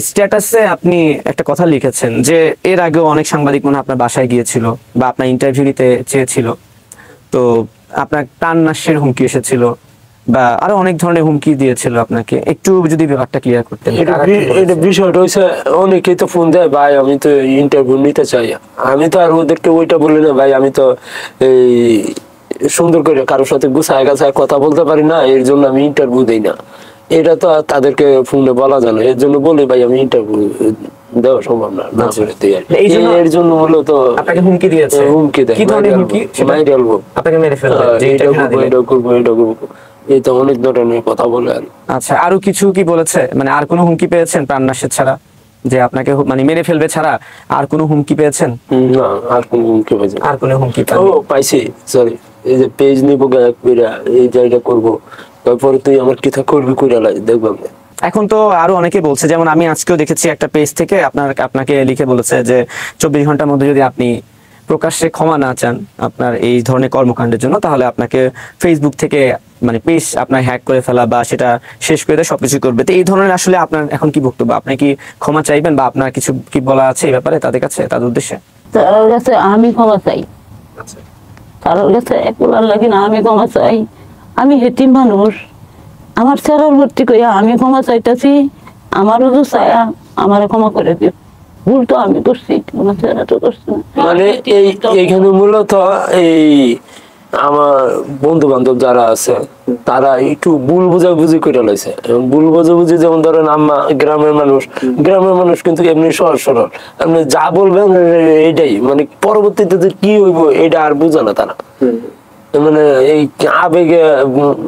[SPEAKER 3] স্ট্যাটাসে আপনি একটা কথা লিখেছেন যে এর আগেও অনেক সাংবাদিক মনে হয় আপনার বাসায় গিয়েছিল বা আপনার ইন্টারভিউ নিতে চেয়েছিল, তো আপনার প্রাণ নাশের হুমকি এসেছিল বা আরো অনেক ধরনের হুমকি দিয়েছিল আপনাকে। একটু যদি ব্যাপারটা ক্লিয়ার করতেন।
[SPEAKER 1] এটা বিষয়টা হয়েছে, অনেকেই তো ফোন দেয়, ভাই আমি তো ইন্টারভিউ নিতে চাই। আমি তো আর ওদেরকে ওইটা বলি না, ভাই আমি তো এই সুন্দর করে কারোর সাথে গুছায় গাছায় কথা বলতে পারি না, এর জন্য আমি ইন্টারভিউ দিই না। এটা তো আর তাদেরকে ফোনে বলা যায় না, এর জন্য বলি ভাই আমি ইন্টারভিউ দেওয়া সম্ভব না, না করে দিই আর কি। এর জন্য মূলত
[SPEAKER 3] আপনাকে হুমকি দিয়েছে?
[SPEAKER 1] হুমকি দেয়,
[SPEAKER 3] কি ধরনের হুমকি?
[SPEAKER 1] মাইরে আলবো,
[SPEAKER 3] আপনাকে মেরে ফেলবে যে
[SPEAKER 1] এটা
[SPEAKER 3] interview না
[SPEAKER 1] করবো,
[SPEAKER 3] দিলে?
[SPEAKER 1] এটা করবো, এটা করবো, এই তো অনেক ধরনের কথা বলে আর।
[SPEAKER 3] আচ্ছা, আরো কিছু কি বলেছে? মানে আর কোনো হুমকি পেয়েছেন প্রাণনাশের ছাড়া, যে আপনাকে মানে মেরে ফেলবে ছাড়া আর কোনো হুমকি পেয়েছেন?
[SPEAKER 1] না, আর কোন হুমকি পাইছি না।
[SPEAKER 3] আর কোনো হুমকি
[SPEAKER 1] ও
[SPEAKER 3] পাননি?
[SPEAKER 1] পাইছি, সরি, এই যে পেজ নিবো এই জায়গা করবো, তারপরে তুই আমার কিতা করবি কইরা লাই দেখবো আমি।
[SPEAKER 3] এখন তো আরো অনেকে বলছে, যেমন আমি আজকেও দেখেছি একটা পেজ থেকে আপনাকে লিখে বলেছে যে 24 ঘন্টার মধ্যে যদি আপনি প্রকাশ্যে ক্ষমা না চান আপনার এই ধরনের কর্মকাণ্ডের জন্য, তাহলে আপনাকে ফেসবুক থেকে মানে পেজ আপনার হ্যাক করে ফেলা বা সেটা শেষ করে দেয়, সবকিছু করবে। তো এই ধরনের আসলে আপনার এখন কি বক্তব্য? আপনি কি ক্ষমা চাইবেন বা আপনার কিছু কি বলা আছে এই ব্যাপারে তাদের কাছে, তাদের উদ্দেশ্যে?
[SPEAKER 4] তার কাছে আমি ক্ষমা চাই, তার কাছে একবার লাগে না, আমি ক্ষমা চাই। আমি হেতিম মানুষ, আমার চেরার ভর্তি করিয়া আমি ক্ষমা চাইতেছি, আমারও তো চায়া আমার ক্ষমা করে দিও। ভুল তো আমি করছি, আমার চেরা তো করছি না।
[SPEAKER 1] মানে এইখানে মূলত এই আমার বন্ধু বান্ধব যারা আছে তারা একটু ভুল বোঝাবুঝি করে লাইছে। ভুল বোঝাবুঝি যেমন ধরেন আমরা গ্রামের মানুষ কিন্তু এমনি সহজ সরল, আপনি যা বলবেন এইটাই, মানে পরবর্তীতে যে কি হইব এটা আর বুঝে না তারা, মানে এই আবেগে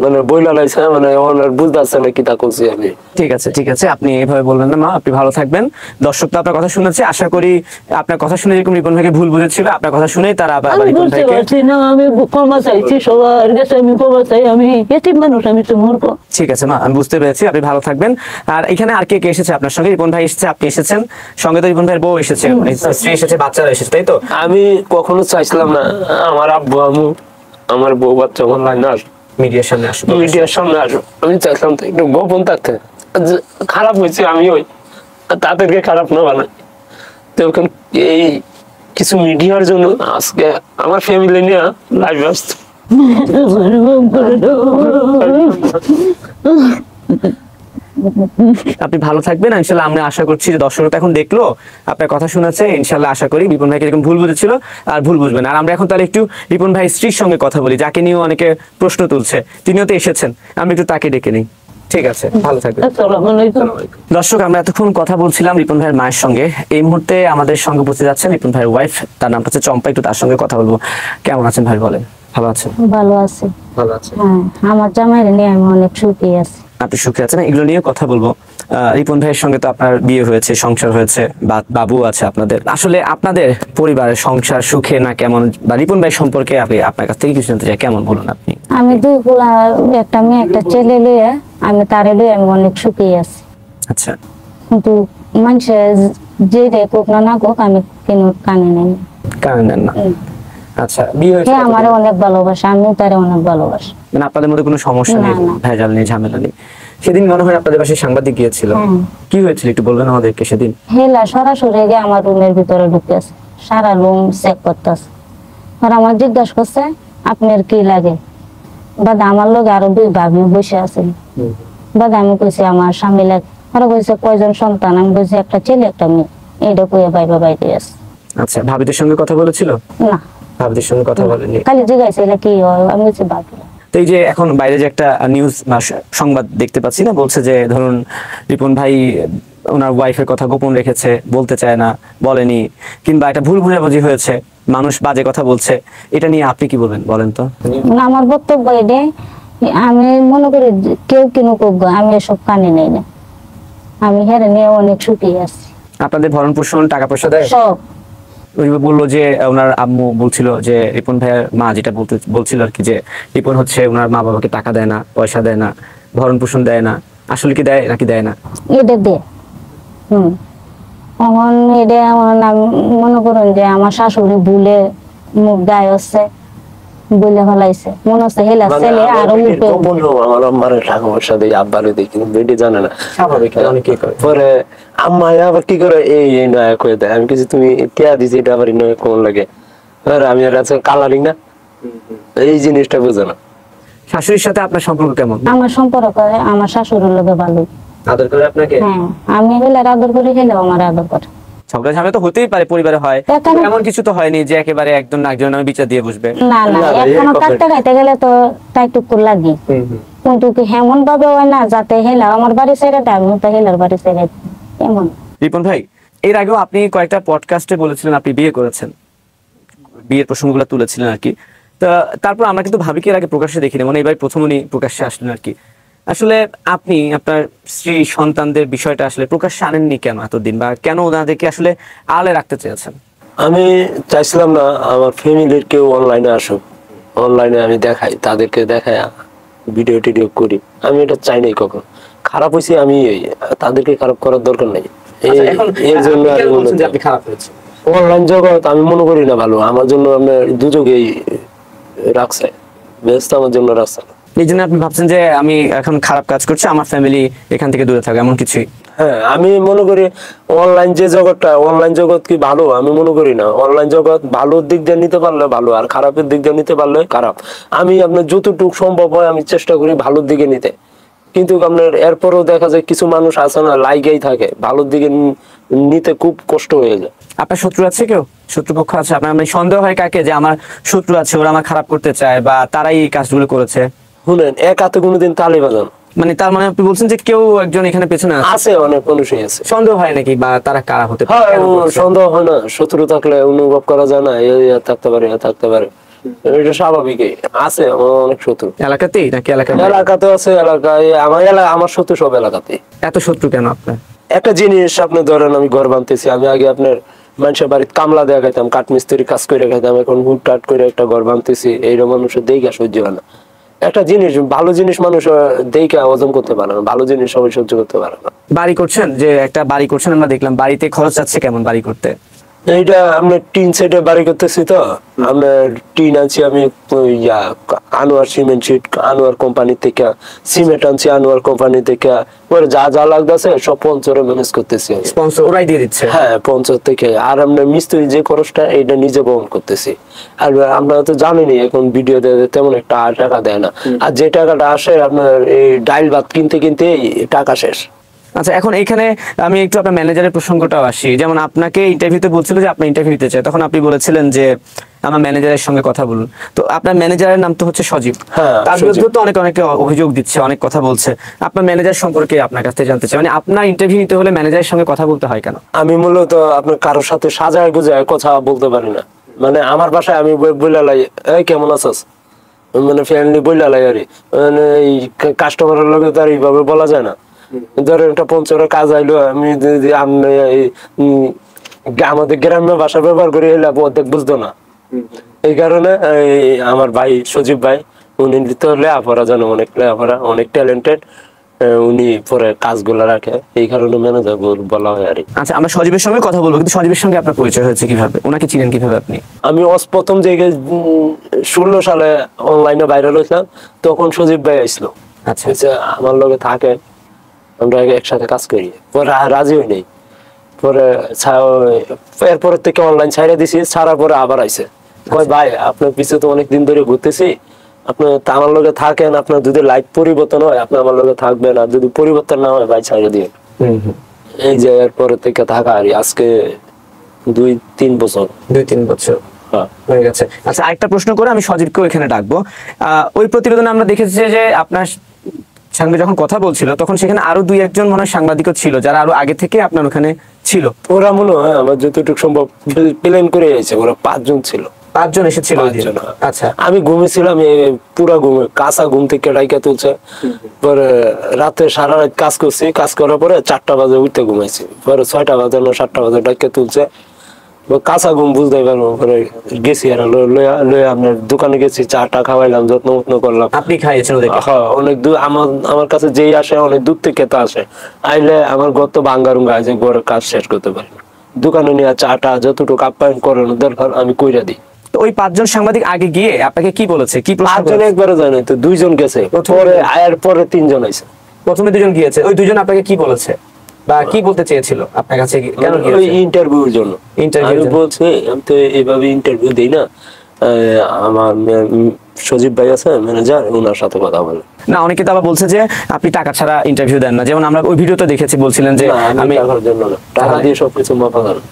[SPEAKER 1] মানে বইলা লাইছে, মানে ওনার বুঝতে আসছে না কি তা করছি আমি।
[SPEAKER 3] ঠিক আছে, ঠিক আছে, আপনি এভাবে বলবেন না মা, আপনি ভালো থাকবেন। দর্শক তো আপনার কথা শুনেছে, আশা করি আপনার কথা শুনে যেরকম রিপন ভাইকে ভুল বুঝেছিল, আপনার কথা শুনেই তারা আবার
[SPEAKER 4] আমি
[SPEAKER 3] রিপন
[SPEAKER 4] বুঝতে
[SPEAKER 3] ভাইকে।
[SPEAKER 4] পারছি না, আমি ক্ষমা চাইছি সবার কাছে, আমি ক্ষমা চাই, আমি এতিম মানুষ, আমি তো মূর্খ।
[SPEAKER 3] ঠিক আছে মা, আমি বুঝতে পেরেছি, আপনি ভালো থাকবেন। আর এখানে আর কে কে এসেছে আপনার সঙ্গে? রিপন ভাই এসেছে, আপনি এসেছেন, সঙ্গে তো রিপন ভাইয়ের বউ এসেছে, স্ত্রী এসেছে, বাচ্চারা এসেছে, তাই তো?
[SPEAKER 1] আমি কখনো চাইছিলাম না আমার আব্বু আম্মু আমার বউ বাচ্চা অনলাইন আসো,
[SPEAKER 3] মিডিয়ার সামনে আসুন।
[SPEAKER 1] মিডিয়ার সামনে আসো, আমি চাইছিলাম তো একটু গোপন থাকতে। খারাপ হয়েছে আমি ওই তাদেরকে খারাপ না বানাই, তো এখন এই কিছু মিডিয়ার জন্য আজকে আমার ফ্যামিলি নিয়ে লাইভ আসছে।
[SPEAKER 3] আপনি ভালো থাকবেন, ইনশাল্লাহ। আমরা আশা করছি যে দর্শক এখন দেখলো, আপনার কথা শুনেছে, ইনশাল্লাহ আশা করি রিপন ভাইকে এরকম ভুল বুঝেছিল আর ভুল বুঝবেন। আর আমরা এখন তাহলে একটু রিপন ভাই স্ত্রীর সঙ্গে কথা বলি, যাকে নিয়েও অনেকে প্রশ্ন তুলছে, তিনিও তো এসেছেন, আমরা একটু তাকে ডেকে নিই। ঠিক আছে, ভালো থাকবেন।
[SPEAKER 4] আসসালামু আলাইকুম।
[SPEAKER 3] দর্শক, আমরা এতক্ষণ কথা বলছিলাম রিপন ভাইয়ের মায়ের সঙ্গে। এই মুহূর্তে আমাদের সঙ্গে উপস্থিত আছেন রিপন ভাইয়ের ওয়াইফ, তার নামটা হচ্ছে চম্পা। একটু তার সঙ্গে কথা বলবো। কেমন আছেন ভাই, বলেন? ভালো আছেন?
[SPEAKER 5] ভালো আছি।
[SPEAKER 3] ভালো আছেন।
[SPEAKER 5] হ্যাঁ, আমার জামাইরে নিয়ে আমি অনেক সুখী আছি।
[SPEAKER 3] আপনি সুখে আছেন, এগুলো নিয়ে কথা বলবো। রিপন ভাইয়ের সঙ্গে তো আপনার বিয়ে হয়েছে, সংসার হয়েছে, বাবু আছে আপনাদের। আসলে আপনাদের পরিবারের সংসার সুখে না কেমন, বা রিপন ভাই সম্পর্কে আমি আপনার কাছ থেকে কিছু জানতে চাই, কেমন বলুন আপনি।
[SPEAKER 5] আমি দুই পোলা, একটা মেয়ে একটা ছেলে লইয়া আমি তারে লইয়া আমি অনেক সুখী আছি।
[SPEAKER 3] আচ্ছা,
[SPEAKER 5] কিন্তু মানুষে যে রে কোক না কোক আমি কেন কানে নেই।
[SPEAKER 3] কারণ দেন না। আচ্ছা, বিয়ে হয়েছে
[SPEAKER 5] হ্যাঁ, আমারে অনেক ভালোবাসে, আমিও তারে অনেক ভালোবাসি।
[SPEAKER 3] মানে আপনাদের মধ্যে কোনো সমস্যা নেই,
[SPEAKER 5] না, না।
[SPEAKER 3] ভেজাল নেই, ঝামেলা নেই। সেদিন মনে হয় আপনাদের বাসায় সাংবাদিক গিয়েছিল,
[SPEAKER 5] হ্যাঁ।
[SPEAKER 3] কি হয়েছিল একটু বলবেন আমাদেরকে সেদিন?
[SPEAKER 5] হেলা সরাসরি গিয়ে আমার রুমের ভিতরে ঢুকেছে, সারা রুম চেক করতেছে। আর আমার জিজ্ঞাসা করছে আপনার কি লাগে, বাদ আমার লোক আরো দুই ভাবি বসে আছেন। বাদ আমি কইছি আমার স্বামী লাগে। ওরা কইছে কয়জন সন্তান, আমি কইছি একটা ছেলে একটা মেয়ে। এইটা কইয়া বাইবা বাইরে আছে।
[SPEAKER 3] আচ্ছা, ভাবিদের সঙ্গে কথা বলেছিল?
[SPEAKER 5] না,
[SPEAKER 3] ভাবিদের সঙ্গে কথা বলেনি।
[SPEAKER 5] খালি জিজ্ঞাসা এটা কি হয়, আমি বলছি ভাবি।
[SPEAKER 3] তো এই যে এখন বাইরে যে একটা নিউজ বা সংবাদ দেখতে পাচ্ছি না, বলছে যে ধরুন রিপন ভাই ওনার ওয়াইফের কথা গোপন রেখেছে, বলতে চায় না, বলেনি, কিংবা একটা ভুল বুঝাবুঝি হয়েছে, মানুষ বাজে কথা বলছে, এটা নিয়ে আপনি কি বলবেন বলেন তো?
[SPEAKER 5] মানে আমার বক্তব্য এটা, আমি মনে করি যে কেউ কিনু কোক, আমি এসব কানে নেই না। আমি হেরে নিয়ে অনেক সুখী আছি।
[SPEAKER 3] আপনাদের ভরণ পোষণ, টাকা পয়সা দেয়?
[SPEAKER 5] সব
[SPEAKER 3] ওই বললো যে ওনার আম্মু বলছিল যে রিপন ভাইয়ের মা যেটা বলছিল আর কি, যে রিপন হচ্ছে ওনার মা বাবাকে টাকা দেয় না, পয়সা দেয় না, ভরণ পোষণ দেয় না। আসলে কি দেয় নাকি দেয় না?
[SPEAKER 5] এটা দে এখন এটা আমি মনে করুন যে আমার শাশুড়ি ভুলে মুখ গায়ে হচ্ছে, বলে ফেলাইছে, মনে হচ্ছে হেলা
[SPEAKER 1] মানে
[SPEAKER 5] ছেলে
[SPEAKER 1] আমার
[SPEAKER 5] আরো
[SPEAKER 1] বেটির
[SPEAKER 5] মুখে।
[SPEAKER 1] গোপন আমার আম্মারে টাকা পয়সা দেয়, আব্বারে দেয়, কিন্তু বেটি জানে না।
[SPEAKER 3] স্বাভাবিক, অনেকেই করে।
[SPEAKER 1] পরে আম্মা আবার কি করে এই নয়া করে দেয়। আমি কিছু তুমি টিয়া দিছি, এটা আবার নয়া কোন লাগে। আর আমি আর আছে কালারিং না, এই জিনিসটা বুঝে না।
[SPEAKER 3] শাশুড়ির সাথে আপনার সম্পর্ক কেমন?
[SPEAKER 5] আমার সম্পর্ক করে আমার শাশুড়ির লোকে ভালো।
[SPEAKER 3] আদর করে আপনাকে?
[SPEAKER 5] হ্যাঁ, আমি হেলার আদর করি, হেলেও আমার আদর করে।
[SPEAKER 3] ঝগড়া ঝামেলা তো হতেই পারে, পরিবারে হয়,
[SPEAKER 5] এখানে-
[SPEAKER 3] এমন কিছু তো হয়নি যে একেবারে একজন একজনের নামে বিচার দিয়ে বসবে।
[SPEAKER 5] না না,
[SPEAKER 1] না,
[SPEAKER 5] এখনো
[SPEAKER 1] এই
[SPEAKER 5] কাটতে খাইতে গেলে তো টাইটুকু লাগে, কিন্তু কি হেমন ভাবে হয় না যাতে হেলা আমার বাড়ি ছেড়ে দেয়, আমি তো হেলার বাড়ি ছেড়ে দিই, এমন।
[SPEAKER 3] রিপন ভাই, এর আগেও আপনি কয়েকটা পডকাস্টে বলেছিলেন আপনি বিয়ে করেছেন, বিয়ের প্রসঙ্গগুলো তুলেছিলেন আর কি। তো তারপর আমরা কিন্তু ভাবিকে এর আগে প্রকাশ্যে দেখিনি, মানে এবার প্রথম উনি প্রকাশ্যে আসলেন আর কি। আসলে আপনি আপনার স্ত্রী সন্তানদের বিষয়টা আসলে প্রকাশ্যে আনেননি কেন এতদিন, বা কেন ওনাদেরকে আসলে আড়ালে রাখতে চেয়েছেন?
[SPEAKER 1] আমি চাইছিলাম না আমার ফ্যামিলির কেউ অনলাইনে আসুক, অনলাইনে আমি দেখাই, তাদেরকে দেখাই, ভিডিও টিডিও করি। আমি এটা চাই নাই কখন। খারাপ হয়েছে আমি তাদেরকে খারাপ করার দরকার নেই। এর জন্য
[SPEAKER 3] আপনি খারাপ হয়েছে
[SPEAKER 1] অনলাইন জগৎ আমি মনে করি না ভালো। আমার জন্য আপনার দুযোগেই রাখছে, ব্যস্ত আমার জন্য রাখছে না।
[SPEAKER 3] এই জন্য আপনি ভাবছেন যে আমি এখন খারাপ কাজ করছি, আমার ফ্যামিলি এখান থেকে দূরে থাকবে, এমন কিছুই?
[SPEAKER 1] হ্যাঁ, আমি মনে করি অনলাইন যে জগৎটা, অনলাইন জগৎ কি ভালো? আমি মনে করি না। অনলাইন জগৎ ভালোর দিক দিয়ে নিতে পারলে ভালো, আর খারাপের দিক দিয়ে নিতে পারলে খারাপ। আমি আপনার যতটুকু সম্ভব হয় আমি চেষ্টা করি ভালোর দিকে নিতে, কিন্তু আপনার এরপরও দেখা যায় কিছু মানুষ আছে না, লাইগেই থাকে, ভালোর দিকে নিতে খুব কষ্ট হয়ে যায়।
[SPEAKER 3] আপনার শত্রু আছে কেউ, শত্রুপক্ষ আছে আপনার? মানে সন্দেহ হয় কাকে যে আমার শত্রু আছে, ওরা আমার খারাপ করতে চায়, বা তারাই এই কাজগুলো করেছে?
[SPEAKER 1] শুনেন, এক হাতে কোনোদিন তালি বাজান।
[SPEAKER 3] মানে তার মানে আপনি বলছেন যে কেউ একজন এখানে পেছনে আছে?
[SPEAKER 1] আছে, অনেক মানুষই আছে।
[SPEAKER 3] সন্দেহ হয় নাকি, বা তারা কারা হতে পারে?
[SPEAKER 1] হ্যাঁ,
[SPEAKER 3] কেন করছে?
[SPEAKER 1] সন্দেহ হয় না। শত্রু থাকলে অনুভব করা যায় না, থাকতে পারে, থাকতে পারে, এটা স্বাভাবিকই। আছে আমার অনেক শত্রু,
[SPEAKER 3] এলাকাতেই নাকি এলাকার বাইরে?
[SPEAKER 1] এলাকাতে আছে, এলাকায় আমার শত্রু সব এলাকাতে।
[SPEAKER 3] এত শত্রু কেন আপনার?
[SPEAKER 1] একটা জিনিস আপনি ধরেন, আমি ঘর বানতেছি, আমি আগে আপনার মানুষের বাড়িতে কামলা দেওয়া খাইতাম, কাঠমিস্ত্রি কাজ করে খাইতাম, এখন হুট টাট করে একটা ঘর বানতেছি, এইরকম মানুষের দেখে সহ্য হয় না। একটা জিনিস, ভালো জিনিস মানুষ দেখে হজম করতে পারে না, ভালো জিনিস সবাই সহ্য করতে পারে না।
[SPEAKER 3] বাড়ি করছেন, যে একটা বাড়ি করছেন, আমরা দেখলাম, বাড়িতে খরচ যাচ্ছে কেমন বাড়ি করতে?
[SPEAKER 1] এইটা আমরা টিন সেটে বাড়ি করতেছি, তো আমরা টিন আনছি আমি Anwar cement sheet, Anwar company থেকে সিমেন্ট আনছি, আনোয়ার কোম্পানি থেকে। পরে যা যা লাগতেছে সব পঞ্চরে ম্যানেজ করতেছি।
[SPEAKER 3] স্পন্সর ওরাই দিয়ে দিচ্ছে?
[SPEAKER 1] হ্যাঁ, পঞ্চায়েত থেকে। আর আমরা মিস্ত্রি যে খরচটা এটা নিজে বহন করতেছি। আর আমরা তো জানিনি এখন ভিডিও তেমন একটা টাকা দেয় না, আর যে টাকাটা আসে আপনার এই ডাইল ভাত কিনতে কিনতে টাকা শেষ।
[SPEAKER 3] আচ্ছা, এখন এখানে আমি একটু আপনার ম্যানেজারের প্রসঙ্গটাও আসি। যেমন আপনাকে ইন্টারভিউতে বলছিল যে আপনি ইন্টারভিউ দিতে চাই, তখন আপনি বলেছিলেন যে আমার ম্যানেজারের সঙ্গে কথা বলুন। তো আপনার ম্যানেজারের নাম তো হচ্ছে সজীব।
[SPEAKER 1] হ্যাঁ,
[SPEAKER 3] তার
[SPEAKER 1] সজীব।
[SPEAKER 3] বিরুদ্ধে তো অনেকে অভিযোগ দিচ্ছে, অনেক কথা বলছে। আপনার ম্যানেজার সম্পর্কে আপনার কাছ থেকে জানতে চাই, মানে আপনার ইন্টারভিউ নিতে হলে ম্যানেজারের সঙ্গে কথা বলতে হয় কেন?
[SPEAKER 1] আমি মূলত আপনার কারোর সাথে সাজায় গুজায় কথা বলতে পারি না। মানে আমার বাসায় আমি বলে লাই, এই কেমন আছিস, মানে ফ্রেন্ডলি বইলা লাগে আর মানে এই কাস্টমারের লগে তো আর এইভাবে বলা যায় না। ধরেন একটা পঞ্চরের কাজ আইলো, আমি যদি আমাদের গ্রাম্য ভাষা ব্যবহার করে এলে অর্ধেক বুঝতো না। এই কারণে আমার ভাই সজীব ভাই উনি তো লেখাপড়া জানো, অনেক লেখাপড়া, অনেক ট্যালেন্টেড, উনি পরে কাজগুলো রাখে, এই কারণে ম্যানেজার বলা হয় আর কি।
[SPEAKER 3] আচ্ছা, আমরা সজীবের সঙ্গে কথা বলবো, কিন্তু সজীবের সঙ্গে আপনার পরিচয় হয়েছে কিভাবে, ওনাকে চিনেন কিভাবে আপনি?
[SPEAKER 1] আমি প্রথম জায়গায় 16 সালে অনলাইনে ভাইরাল হয়েছিলাম, তখন সজীব ভাই আসলো।
[SPEAKER 3] আচ্ছা,
[SPEAKER 1] আমার লগে থাকে, আমরা একসাথে কাজ করি, পরে রাজি হই নাই, পরে এরপরের থেকে অনলাইন ছাড়া দিছি, ছাড়ার পরে আবার আইছে, কয় ভাই আপনার পিছে তো অনেকদিন ধরে ঘুরতেছি, আপনার আমার লগে থাকেন, আপনার যদি লাইফ পরিবর্তন হয় আপনি আমার লগে থাকবেন, আর যদি পরিবর্তন না হয় ভাই ছাড়ে দিয়ে। এই যে এরপরে থেকে থাকা আর আজকে 2-3 বছর।
[SPEAKER 3] 2-3 বছর হয়ে গেছে। আচ্ছা, আরেকটা প্রশ্ন করে আমি সজীবকেও এখানে ডাকবো। ওই প্রতিবেদনে আমরা দেখেছি যে আপনার সঙ্গে যখন কথা বলছিল তখন সেখানে আরো 2-1 মনে হয় সাংবাদিকও ছিল, যারা আরো আগে থেকে আপনার ওখানে ছিল।
[SPEAKER 1] ওরা মনে হয় আমার যতটুকু সম্ভব প্ল্যান করে এসেছে, ওরা 5 জন ছিল।
[SPEAKER 3] 5 জন এসেছিল? আচ্ছা,
[SPEAKER 1] আমি ঘুমিয়েছিলাম, পুরা ঘুমে, কাঁচা ঘুম থেকে ডাইকা তুলছে, পরে রাতে সারা রাত কাজ করছি, কাজ করার পরে 4টা বাজে উঠতে ঘুমাইছি, পরে 6টা বাজে না 7টা বাজে ডাইকা তুলছে, কাঁচা ঘুম বুঝতে পারবো। পরে গেছি আর লইয়া আপনার দোকানে গেছি, চাটা খাওয়াইলাম, যত্ন করলাম।
[SPEAKER 3] আপনি খাইয়েছেন ওদেরকে?
[SPEAKER 1] হ্যাঁ, অনেক দূর আমার কাছে যেই আসে অনেক দূর থেকে তো আসে, আইলে আমার ঘর তো ভাঙ্গারুঙ্গা আছে, ঘরের কাজ শেষ করতে পারি না, দোকানে নিয়ে চাটা যতটুকু আপ্যায়ন করানো দরকার আমি কইরা দিই।
[SPEAKER 3] ওই 5 জন সাংবাদিক আগে গিয়ে আপনাকে কি বলেছে, কি প্রশ্ন?
[SPEAKER 1] 5 জন একবারে জানে তো, 2 জন গেছে, পরে আয়ার পরে 3 জন আইছে।
[SPEAKER 3] প্রথমে 2 জন গিয়েছে, ওই 2 জন আপনাকে কি বলেছে বা কি বলতে চেয়েছিল আপনার কাছে, কেন গিয়েছে?
[SPEAKER 1] ইন্টারভিউর জন্য। আমি বলছি আমি তো এইভাবে ইন্টারভিউ দেই না, আমার সজীব ভাই আছে ম্যানেজার, ওনার সাথে কথা বলে।
[SPEAKER 3] না, অনেকে তো আবার বলছে যে আপনি টাকা ছাড়া ইন্টারভিউ দেন না, যেমন আমরা ওই ভিডিওতে দেখেছি, বলছিলেন যে
[SPEAKER 1] আমি টাকার জন্য না, টাকা দিয়ে সবকিছু মাপা যায় না।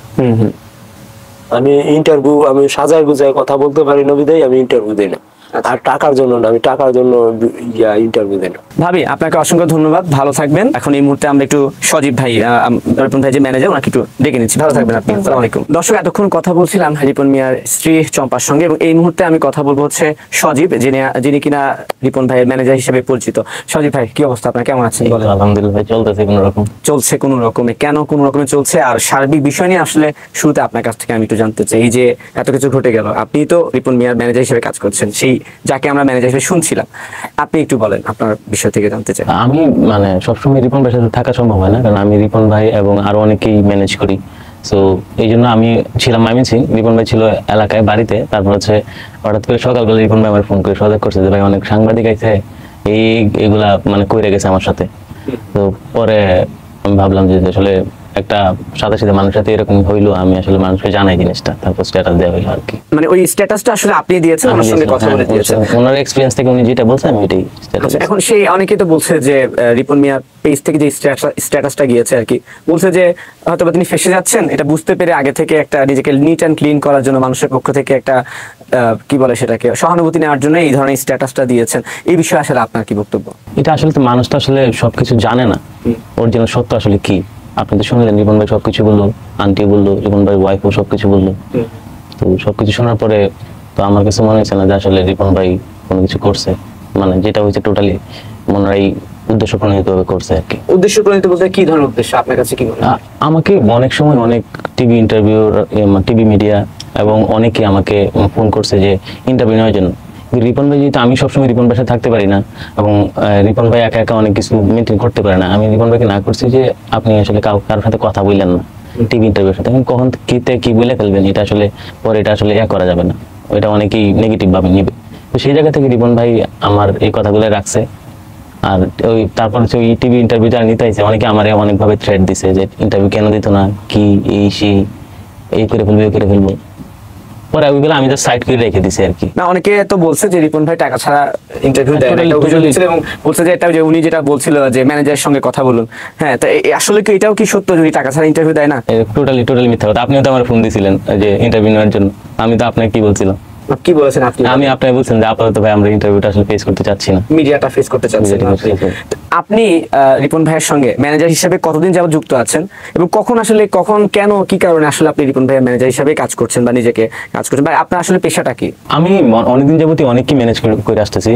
[SPEAKER 1] আমি ইন্টারভিউ আমি সাজায় গুজায় কথা বলতে পারি না বিধায় আমি ইন্টারভিউ দেই না, আর টাকার জন্য না, আমি টাকার জন্য ইন্টারভিউ দেই না।
[SPEAKER 3] ভাবি, আপনাকে অসংখ্য ধন্যবাদ, ভালো থাকবেন। এখন এই মুহূর্তে আমরা একটু সজীব ভাই, রিপন ভাই যে ম্যানেজার, ওনাকে একটু ডেকে নিচ্ছি। ভালো থাকবেন আপনি। আসসালামু আলাইকুম। দর্শক, এতক্ষণ কথা বলছিলাম রিপন মিয়ার স্ত্রী চম্পার সঙ্গে, এবং এই মুহূর্তে আমি কথা বলবো হচ্ছে সজীব, যিনি কিনা রিপন ভাইয়ের ম্যানেজার হিসেবে পরিচিত। সজীব ভাই, কি অবস্থা আপনার, কেমন আছেন বলেন?
[SPEAKER 6] আলহামদুলিল্লাহ ভাই, চলতেছে কোন রকম।
[SPEAKER 3] চলছে কোন রকমে? কেন কোন রকমে চলছে, আর সার্বিক বিষয় নিয়ে আসলে শুরুতে আপনার কাছ থেকে আমি একটু জানতে চাই। এই যে এত কিছু ঘটে গেল, আপনি তো রিপন মিয়ার ম্যানেজার হিসেবে কাজ করছেন, সেই যাকে আমরা ম্যানেজার হিসেবে শুনছিলাম, আপনি একটু বলেন আপনার বিষয় থেকে জানতে চাই।
[SPEAKER 6] আমি মানে সবসময় রিপন ভাইয়ের সাথে থাকা সম্ভব হয় না, কারণ আমি রিপন ভাই এবং আরো অনেকেই ম্যানেজ করি। সো এই জন্য আমি ছিলাম মাইমিনসিং, রিপন ভাই ছিল এলাকায় বাড়িতে। তারপর হচ্ছে হঠাৎ করে সকালবেলা রিপন ভাই আমার ফোন করে সজাগ করছে যে ভাই অনেক সাংবাদিক আছে, এইগুলা মানে কইরে গেছে আমার সাথে। তো পরে আমি ভাবলাম যে আসলে একটা সাথে সাথে মানুষের সাথে এরকম হইলো, আমি আসলে মানুষকে জানাই জিনিসটা, তারপর স্ট্যাটাস দেওয়া হইলো আর কি।
[SPEAKER 3] মানে ওই স্ট্যাটাসটা আসলে আপনি দিয়েছেন, ওনার সঙ্গে কথা বলে দিয়েছেন,
[SPEAKER 6] ওনার এক্সপেরিয়েন্স থেকে উনি যেটা বলছেন আমি এটাই স্ট্যাটাস।
[SPEAKER 3] এখন সেই অনেকেই তো বলছে যে রিপন মিয়া পেজ থেকে যে স্ট্যাটাসটা গিয়েছে আর কি, বলছে যে হয়তো তিনি ফেসে যাচ্ছেন, এটা বুঝতে পেরে আগে থেকে একটা নিজেকে নিট অ্যান্ড ক্লিন করার জন্য মানুষের পক্ষ থেকে একটা কি বলে সেটাকে সহানুভূতি নেওয়ার জন্য এই ধরনের স্ট্যাটাসটা দিয়েছেন। এই বিষয়ে আসলে আপনার কি বক্তব্য?
[SPEAKER 6] এটা আসলে তো মানুষ তো আসলে সবকিছু জানে না, অরিজিনাল সত্য আসলে কি। আপনি তো শুনলেন রিপন ভাই সবকিছু বললো, আন্টি বললো, রিপন ভাই ওয়াইফও সবকিছু বললো। তো সবকিছু শোনার পরে তো আমার কাছে মনে হয়েছে না যে আসলে রিপন ভাই কোনো কিছু করছে, মানে যেটা হয়েছে টোটালি মনে হয় উদ্দেশ্য প্রণীত ভাবে করছে আর কি।
[SPEAKER 3] উদ্দেশ্য প্রণীত বলতে কি ধরনের উদ্দেশ্য আপনার কাছে কি মনে হয়?
[SPEAKER 6] আমাকে অনেক সময় অনেক টিভি ইন্টারভিউ, টিভি মিডিয়া এবং অনেকে আমাকে ফোন করছে যে ইন্টারভিউ নেওয়ার জন্য। রিপন ভাই যেহেতু আমি সবসময় রিপন ভাইয়ের সাথে থাকতে পারি না, এবং রিপন ভাই একা একা অনেক কিছু মেনটেন করতে পারে না, আমি রিপন ভাইকে না করছি যে আপনি আসলে কারোর সাথে কথা বললেন না টিভি ইন্টারভিউর সাথে, কখন কি বলে ফেলবেন, এটা আসলে পরে এটা আসলে করা যাবে না, এটা অনেকেই নেগেটিভ ভাবে নিবে। তো সেই জায়গা থেকে রিপন ভাই আমার এই কথাগুলো রাখছে। আর ওই তারপর হচ্ছে ওই টিভি ইন্টারভিউ যারা নিতে আইছে অনেকে আমার অনেকভাবে থ্রেট দিছে যে ইন্টারভিউ কেন দিত না, কি এই সেই এই করে ফেলবো, এই করে ফেলবো। পরে ওইগুলো আমি জাস্ট সাইড করে রেখে দিছি আর কি।
[SPEAKER 3] না, অনেকে তো বলছে যে রিপন ভাই টাকা ছাড়া ইন্টারভিউ দেয় না, অভিযোগ দিয়েছিল, এবং বলছে যে এটা যে উনি যেটা বলছিল যে ম্যানেজারের সঙ্গে কথা বলুন। হ্যাঁ, তো আসলে কি এটাও কি সত্য যে টাকা ছাড়া ইন্টারভিউ দেয় না?
[SPEAKER 6] টোটালি মিথ্যা কথা। আপনিও তো আমার ফোন দিয়েছিলেন যে ইন্টারভিউ নেওয়ার জন্য, আমি তো আপনাকে কি বলছিলাম?
[SPEAKER 3] কি বলেছেন আপনি?
[SPEAKER 6] আমি আপনাকে বলছেন যে আপাতত ভাই আমরা ইন্টারভিউটা আসলে ফেস করতে চাচ্ছি না।
[SPEAKER 3] মিডিয়াটা ফেস করতে চাচ্ছেন না আপনি। আপনি রিপন ভাইয়ের সঙ্গে ম্যানেজার হিসেবে কতদিন যাবত যুক্ত আছেন, এবং কখন আসলে কেন কি কারণে আসলে আপনি রিপন ভাইয়ের ম্যানেজার হিসেবে কাজ করছেন বা নিজেকে কাজ করছেন, বা আপনার আসলে পেশাটা কি?
[SPEAKER 6] আমি অনেকদিন যাবতই অনেককে ম্যানেজ করে আসতেছি।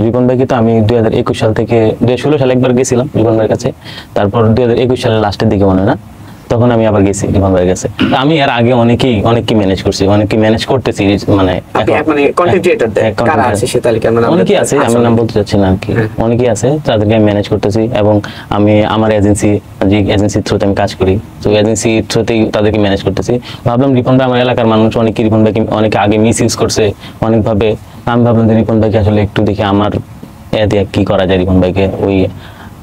[SPEAKER 6] রিপন ভাইকে তো আমি 2021 সাল থেকে 2016 সালে একবার গেছিলাম রিপন ভাইয়ের কাছে, তারপর 2021 সালের লাস্টের দিকে মনে হয় না, তখন আমি আবার গেছি রিপন ভাইয়ের কাছে। আমি এর আগে অনেককে ম্যানেজ করছি, অনেককে ম্যানেজ করতেছি, মানে
[SPEAKER 3] মানে কন্টেন্ট ক্রিয়েটর কারা আছে সে তালিকা আমরা নাম
[SPEAKER 6] অনেকেই আছে, আমি নাম বলতে চাচ্ছি না আর কি, অনেকেই আছে তাদেরকে আমি ম্যানেজ করতেছি। এবং আমি আমার এজেন্সির থ্রুতে আমি কাজ করি, তো এজেন্সির থ্রুতেই তাদেরকে ম্যানেজ করতেছি। ভাবলাম রিপন ভাই আমার এলাকার মানুষ অনেকে রিপন ভাইকে অনেকে আগে মিস ইউজ করছে অনেকভাবে, আমি ভাবলাম যে রিপন ভাইকে আসলে একটু দেখি আমার দিয়ে কি করা যায় রিপন ভাইকে ওই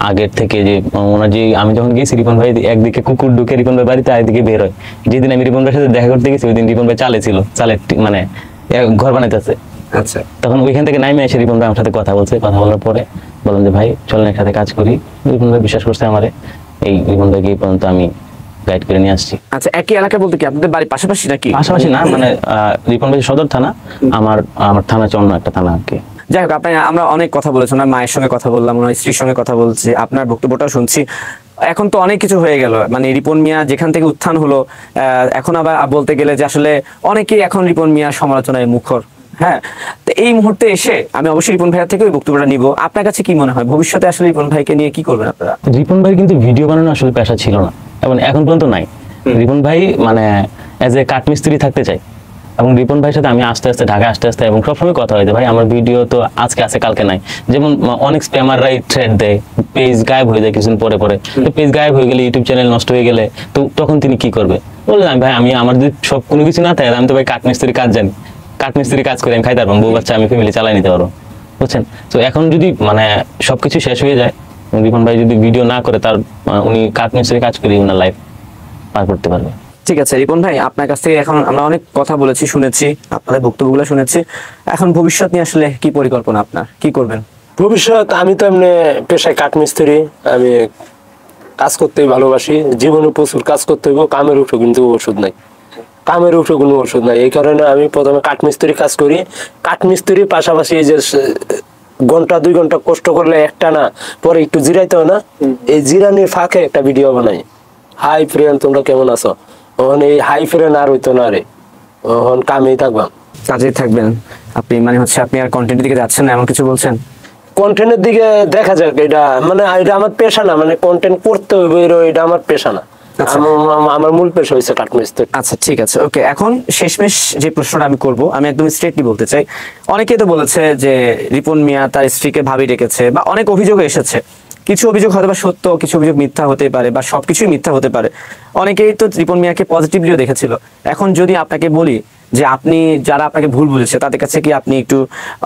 [SPEAKER 6] আগের থেকে যে ওনার যে আমি যখন গেছি রিপন ভাই একদিকে কুকুর ঢুকে রিপন ভাই বাড়িতে আরেকদিকে বের হয়। যেদিন আমি রিপন ভাইয়ের সাথে দেখা করতে গেছি ওই দিন রিপন ভাই চালের মানে ঘর বানাইতেছে।
[SPEAKER 3] আচ্ছা,
[SPEAKER 6] তখন ওইখান থেকে নাইমে এসে রিপন ভাই আমার সাথে কথা বলার পরে বললাম যে ভাই চলেন একসাথে কাজ করি। রিপন ভাই বিশ্বাস করছে আমারে, এই রিপন ভাইকে এই পর্যন্ত আমি গাইড করে নিয়ে আসছি।
[SPEAKER 3] আচ্ছা, একই এলাকা বলতে কি আপনাদের বাড়ির পাশাপাশি নাকি?
[SPEAKER 6] পাশাপাশি না, মানে রিপন ভাই সদর থানা, আমার থানা হচ্ছে অন্য একটা থানা আর কি।
[SPEAKER 3] যাই হোক, আমরা অনেক কথা বলেছি, ওনার মায়ের সঙ্গে কথা বললাম, ওনার স্ত্রীর সঙ্গে কথা বলছি, আপনার বক্তব্যটাও শুনছি। এখন তো অনেক কিছু হয়ে গেল, মানে রিপন মিয়া যেখান থেকে উত্থান হলো, এখন আবার বলতে গেলে যে আসলে অনেকেই এখন রিপন মিয়া সমালোচনায় মুখর। হ্যাঁ, তো এই মুহূর্তে এসে আমি অবশ্যই রিপন ভাইয়ের থেকে ওই বক্তব্যটা নিব। আপনার কাছে কি মনে হয় ভবিষ্যতে আসলে রিপন ভাইকে নিয়ে কি করবেন আপনারা?
[SPEAKER 6] রিপন ভাই কিন্তু ভিডিও বানানো আসলে পেশা ছিল না, এবং এখন পর্যন্ত নাই। রিপন ভাই মানে এজ এ কাঠমিস্ত্রি থাকতে চাই, এবং রিপন ভাইয়ের সাথে আমি আস্তে আস্তে ঢাকা আসতে এবং সবসময় কথা হয়েছে ভাই আমার ভিডিও তো আজকে আছে কালকে নাই। যেমন অনেক স্প্যামাররাই থ্রেড দেয়, পেজ গায়েব হয়ে যায় কিছুদিন পরে তো পেজ গায়েব হয়ে গেলে, ইউটিউব চ্যানেল নষ্ট হয়ে গেলে তো তখন তিনি কি করবে? বললাম ভাই আমার যদি সব কোনো কিছু না থাকে, আমি তো ভাই কাঠমিস্ত্রি কাজ জানি, কাঠমিস্ত্রি কাজ করে আমি খাইতে পারবো, বউ বাচ্চা আমি ফ্যামিলি চালাই নিতে পারবো, বুঝছেন? তো এখন যদি মানে সবকিছু শেষ হয়ে যায়, রিপন ভাই যদি ভিডিও না করে, তার উনি কাঠমিস্ত্রি কাজ করে উনার লাইফ পার করতে পারবে।
[SPEAKER 3] ঠিক আছে রিপন ভাই, আপনার কাছ থেকে এখন আমরা অনেক কথা বলেছি, শুনেছি, আপনাদের বক্তব্যগুলো শুনেছি। এখন ভবিষ্যৎ নিয়ে আসলে কি পরিকল্পনা আপনার, কি করবেন
[SPEAKER 1] ভবিষ্যৎ? আমি তো এমনি পেশায় কাঠমিস্ত্রি, আমি কাজ করতেই ভালোবাসি, জীবনে প্রচুর কাজ করতে হইব, কামের উপরে কিন্তু ওষুধ নাই, কামের উপরে কোনো ওষুধ নাই। এই কারণে আমি প্রথমে কাঠমিস্ত্রি কাজ করি, কাঠমিস্ত্রির পাশাপাশি এই যে ঘন্টা 2 ঘন্টা কষ্ট করলে একটা না পরে একটু জিরাইতে হয় না, এই জিরানির ফাঁকে একটা ভিডিও বানাই। হাই ফ্রেন্ড, তোমরা কেমন আছো? ওখানে এই হাই ফ্রেন্ড আর হইতো না রে, ওখানে কামেই থাকবাম,
[SPEAKER 3] কাজে থাকবেন আপনি? মানে হচ্ছে আপনি আর কন্টেন্টের দিকে যাচ্ছেন না এমন কিছু বলছেন?
[SPEAKER 1] কন্টেন্টের দিকে দেখা যাক, এটা মানে এটা আমার পেশা না, মানে কন্টেন্ট করতে হইবে, এটা আমার পেশা না। আমার মূল পেশা হয়েছে কাঠমিস্ত্রি।
[SPEAKER 3] আচ্ছা ঠিক আছে, ওকে। এখন শেষমেশ যে প্রশ্নটা আমি করব, আমি একদম স্ট্রেটলি বলতে চাই। অনেকেই তো বলেছে যে রিপন মিয়া তার স্ত্রীকে ভাবি রেখেছে, বা অনেক অভিযোগ এসেছে। কিছু অভিযোগ হয়তো বা সত্য, কিছু অভিযোগ মিথ্যা হতে পারে, বা সবকিছুই মিথ্যা হতে পারে। অনেকেই তো রিপন মিয়াকে পজিটিভলিও দেখেছিল। এখন যদি আপনাকে বলি যে আপনি যারা আপনাকে ভুল বুঝেছে তাদের কাছে কি আপনি একটু,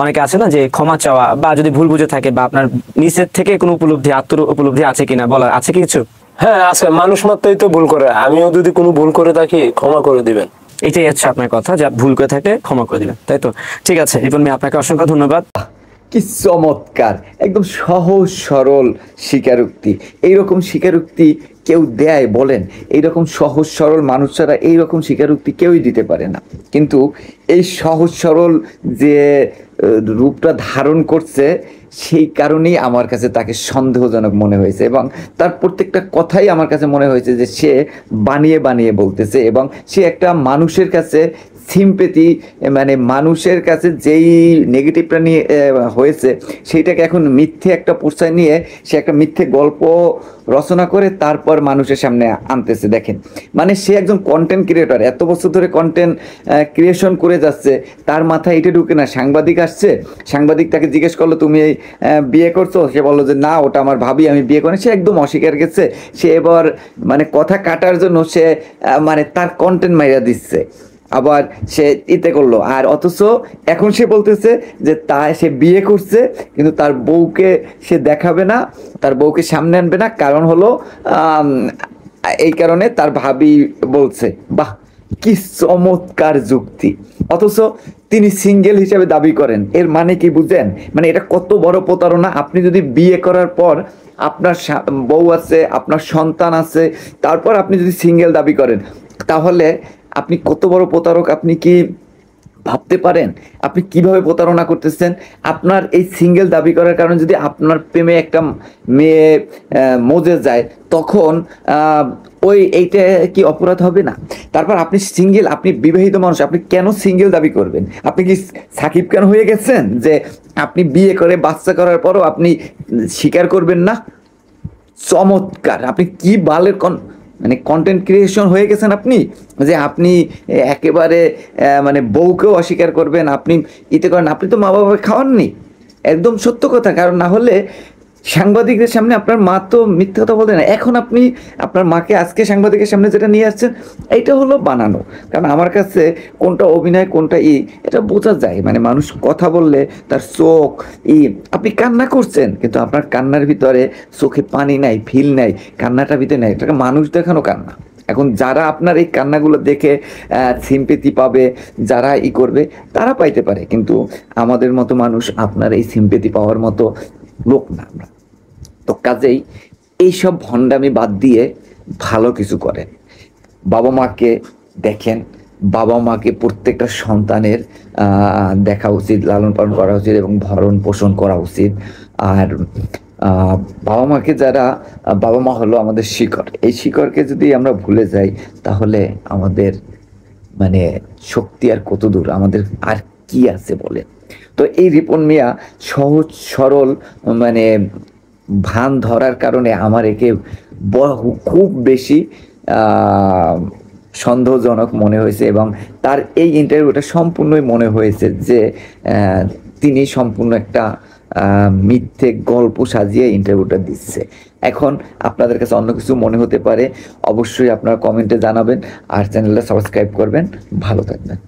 [SPEAKER 3] অনেকে আছে না যে ক্ষমা চাওয়া, বা যদি ভুল বুঝে থাকে বা আপনার নিচের থেকে কোনো উপলব্ধি, উপলব্ধি আছে কিনা বলা আছে কি কিছু?
[SPEAKER 1] হ্যাঁ আছে, মানুষ মাত্রই তো ভুল করে, আমিও যদি কোনো ভুল করে থাকি ক্ষমা করে দিবেন।
[SPEAKER 3] এটাই হচ্ছে আপনার কথা, যা ভুল করে থাকে ক্ষমা করে দিবেন, তাই তো? ঠিক আছে রিপন মিয়া, আপনাকে অসংখ্য ধন্যবাদ।
[SPEAKER 2] কি চমৎকার, একদম সহজ সরল স্বীকারোক্তি। এইরকম স্বীকারোক্তি কেউ দেয় বলেন? এইরকম সহজ সরল মানুষ ছাড়া এইরকম স্বীকারোক্তি কেউই দিতে পারে না। কিন্তু এই সহজ সরল যে রূপটা ধারণ করছে, সেই কারণেই আমার কাছে তাকে সন্দেহজনক মনে হয়েছে, এবং তার প্রত্যেকটা কথাই আমার কাছে মনে হয়েছে যে সে বানিয়ে বানিয়ে বলতেছে, এবং সে একটা মানুষের কাছে সিম্পেথি, মানে মানুষের কাছে যেই নেগেটিভটা নিয়ে হয়েছে সেইটাকে এখন মিথ্যে একটা প্রশ্রয় নিয়ে সে একটা মিথ্যে গল্প রচনা করে তারপর মানুষের সামনে আনতেছে। দেখেন, মানে সে একজন কন্টেন্ট ক্রিয়েটর, এত বছর ধরে কন্টেন্ট ক্রিয়েশন করে যাচ্ছে, তার মাথায় এটা ঢুকে না। সাংবাদিক আসছে, সাংবাদিক তাকে জিজ্ঞেস করলো তুমি এই বিয়ে করছো? সে বললো যে না, ওটা আমার ভাবি, আমি বিয়ে করি। সে একদম অস্বীকার গেছে। সে এবার মানে কথা কাটার জন্য সে মানে তার কন্টেন্ট মাইরা দিচ্ছে, আবার সে ইতে করলো। আর অথচ এখন সে বলতেছে যে সে বিয়ে করছে, কিন্তু তার বউকে সে দেখাবে না, তার বউকে সামনে আনবে না, কারণ হলো এই কারণে তার ভাবি বলছে। বাহ, কি চমৎকার যুক্তি! অথচ তিনি সিঙ্গেল হিসেবে দাবি করেন। এর মানে কি বুঝেন? মানে এটা কত বড় প্রতারণা। আপনি যদি বিয়ে করার পর আপনার বউ আছে, আপনার সন্তান আছে, তারপর আপনি যদি সিঙ্গেল দাবি করেন, তাহলে আপনি কত বড় প্রতারক আপনি কি ভাবতে পারেন আপনি কিভাবে প্রতারণা করতেছেন? আপনার এই সিঙ্গেল দাবি করার কারণে যদি আপনার প্রেমে একটা মেয়ে মজে যায়, তখন এইটা কি অপরাধ হবে না? তারপর আপনি সিঙ্গেল, আপনি বিবাহিত মানুষ, আপনি কেন সিঙ্গেল দাবি করবেন? আপনি কি সাকিব খান হয়ে গেছেন যে আপনি বিয়ে করে বাচ্চা করার পরও আপনি স্বীকার করবেন না? চমৎকার! আপনি কি বালের মানে কন্টেন্ট ক্রিয়েশন হয়ে গেছেন আপনি, যে আপনি একেবারে মানে বউকেও অস্বীকার করবেন, আপনি ইতে করেন। আপনি তো মা বাবা খাওয়াননি, একদম সত্য কথা। কারণ না হলে সাংবাদিকদের সামনে আপনার মা তো মিথ্যা কথা বলে না। এখন আপনি আপনার মাকে আজকে সাংবাদিকের সামনে যেটা নিয়ে আসছেন, এইটা হলো বানানো। কারণ আমার কাছে কোনটা অভিনয় কোনটা এটা বোঝা যায়। মানে মানুষ কথা বললে তার চোখ আপনি কান্না করছেন, কিন্তু আপনার কান্নার ভিতরে চোখে পানি নাই, ফিল নাই, কান্নাটা ভিতরে নাই, এটাকে মানুষ দেখানো কান্না। এখন যারা আপনার এই কান্নাগুলো দেখে সিম্পেথি পাবে, যারা করবে, তারা পাইতে পারে, কিন্তু আমাদের মতো মানুষ আপনার এই সিম্পেথি পাওয়ার মতো লোক না আমরা। তো কাজেই এইসব ভণ্ডামি বাদ দিয়ে ভালো কিছু করেন, বাবা মাকে দেখেন। বাবা মাকে প্রত্যেকটা সন্তানের দেখা উচিত, লালন পালন করা উচিত এবং ভরণ পোষণ করা উচিত। আর বাবা মাকে যারা, বাবা মা হলো আমাদের শিকড়, এই শিকড়কে যদি আমরা ভুলে যাই, তাহলে আমাদের মানে শক্তি আর কত দূর, আমাদের আর কি আছে বলে। তো এই রিপন মিয়া সহজ সরল মানে ভান ধরার কারণে আমার একে খুব বেশি সন্দেহজনক মনে হয়েছে, এবং তার এই ইন্টারভিউটা সম্পূর্ণই মনে হয়েছে যে তিনি সম্পূর্ণ একটা মিথ্যে গল্প সাজিয়ে ইন্টারভিউটা দিচ্ছে। এখন আপনাদের কাছে অন্য কিছু মনে হতে পারে, অবশ্যই আপনারা কমেন্টে জানাবেন, আর চ্যানেলটা সাবস্ক্রাইব করবেন। ভালো থাকবেন।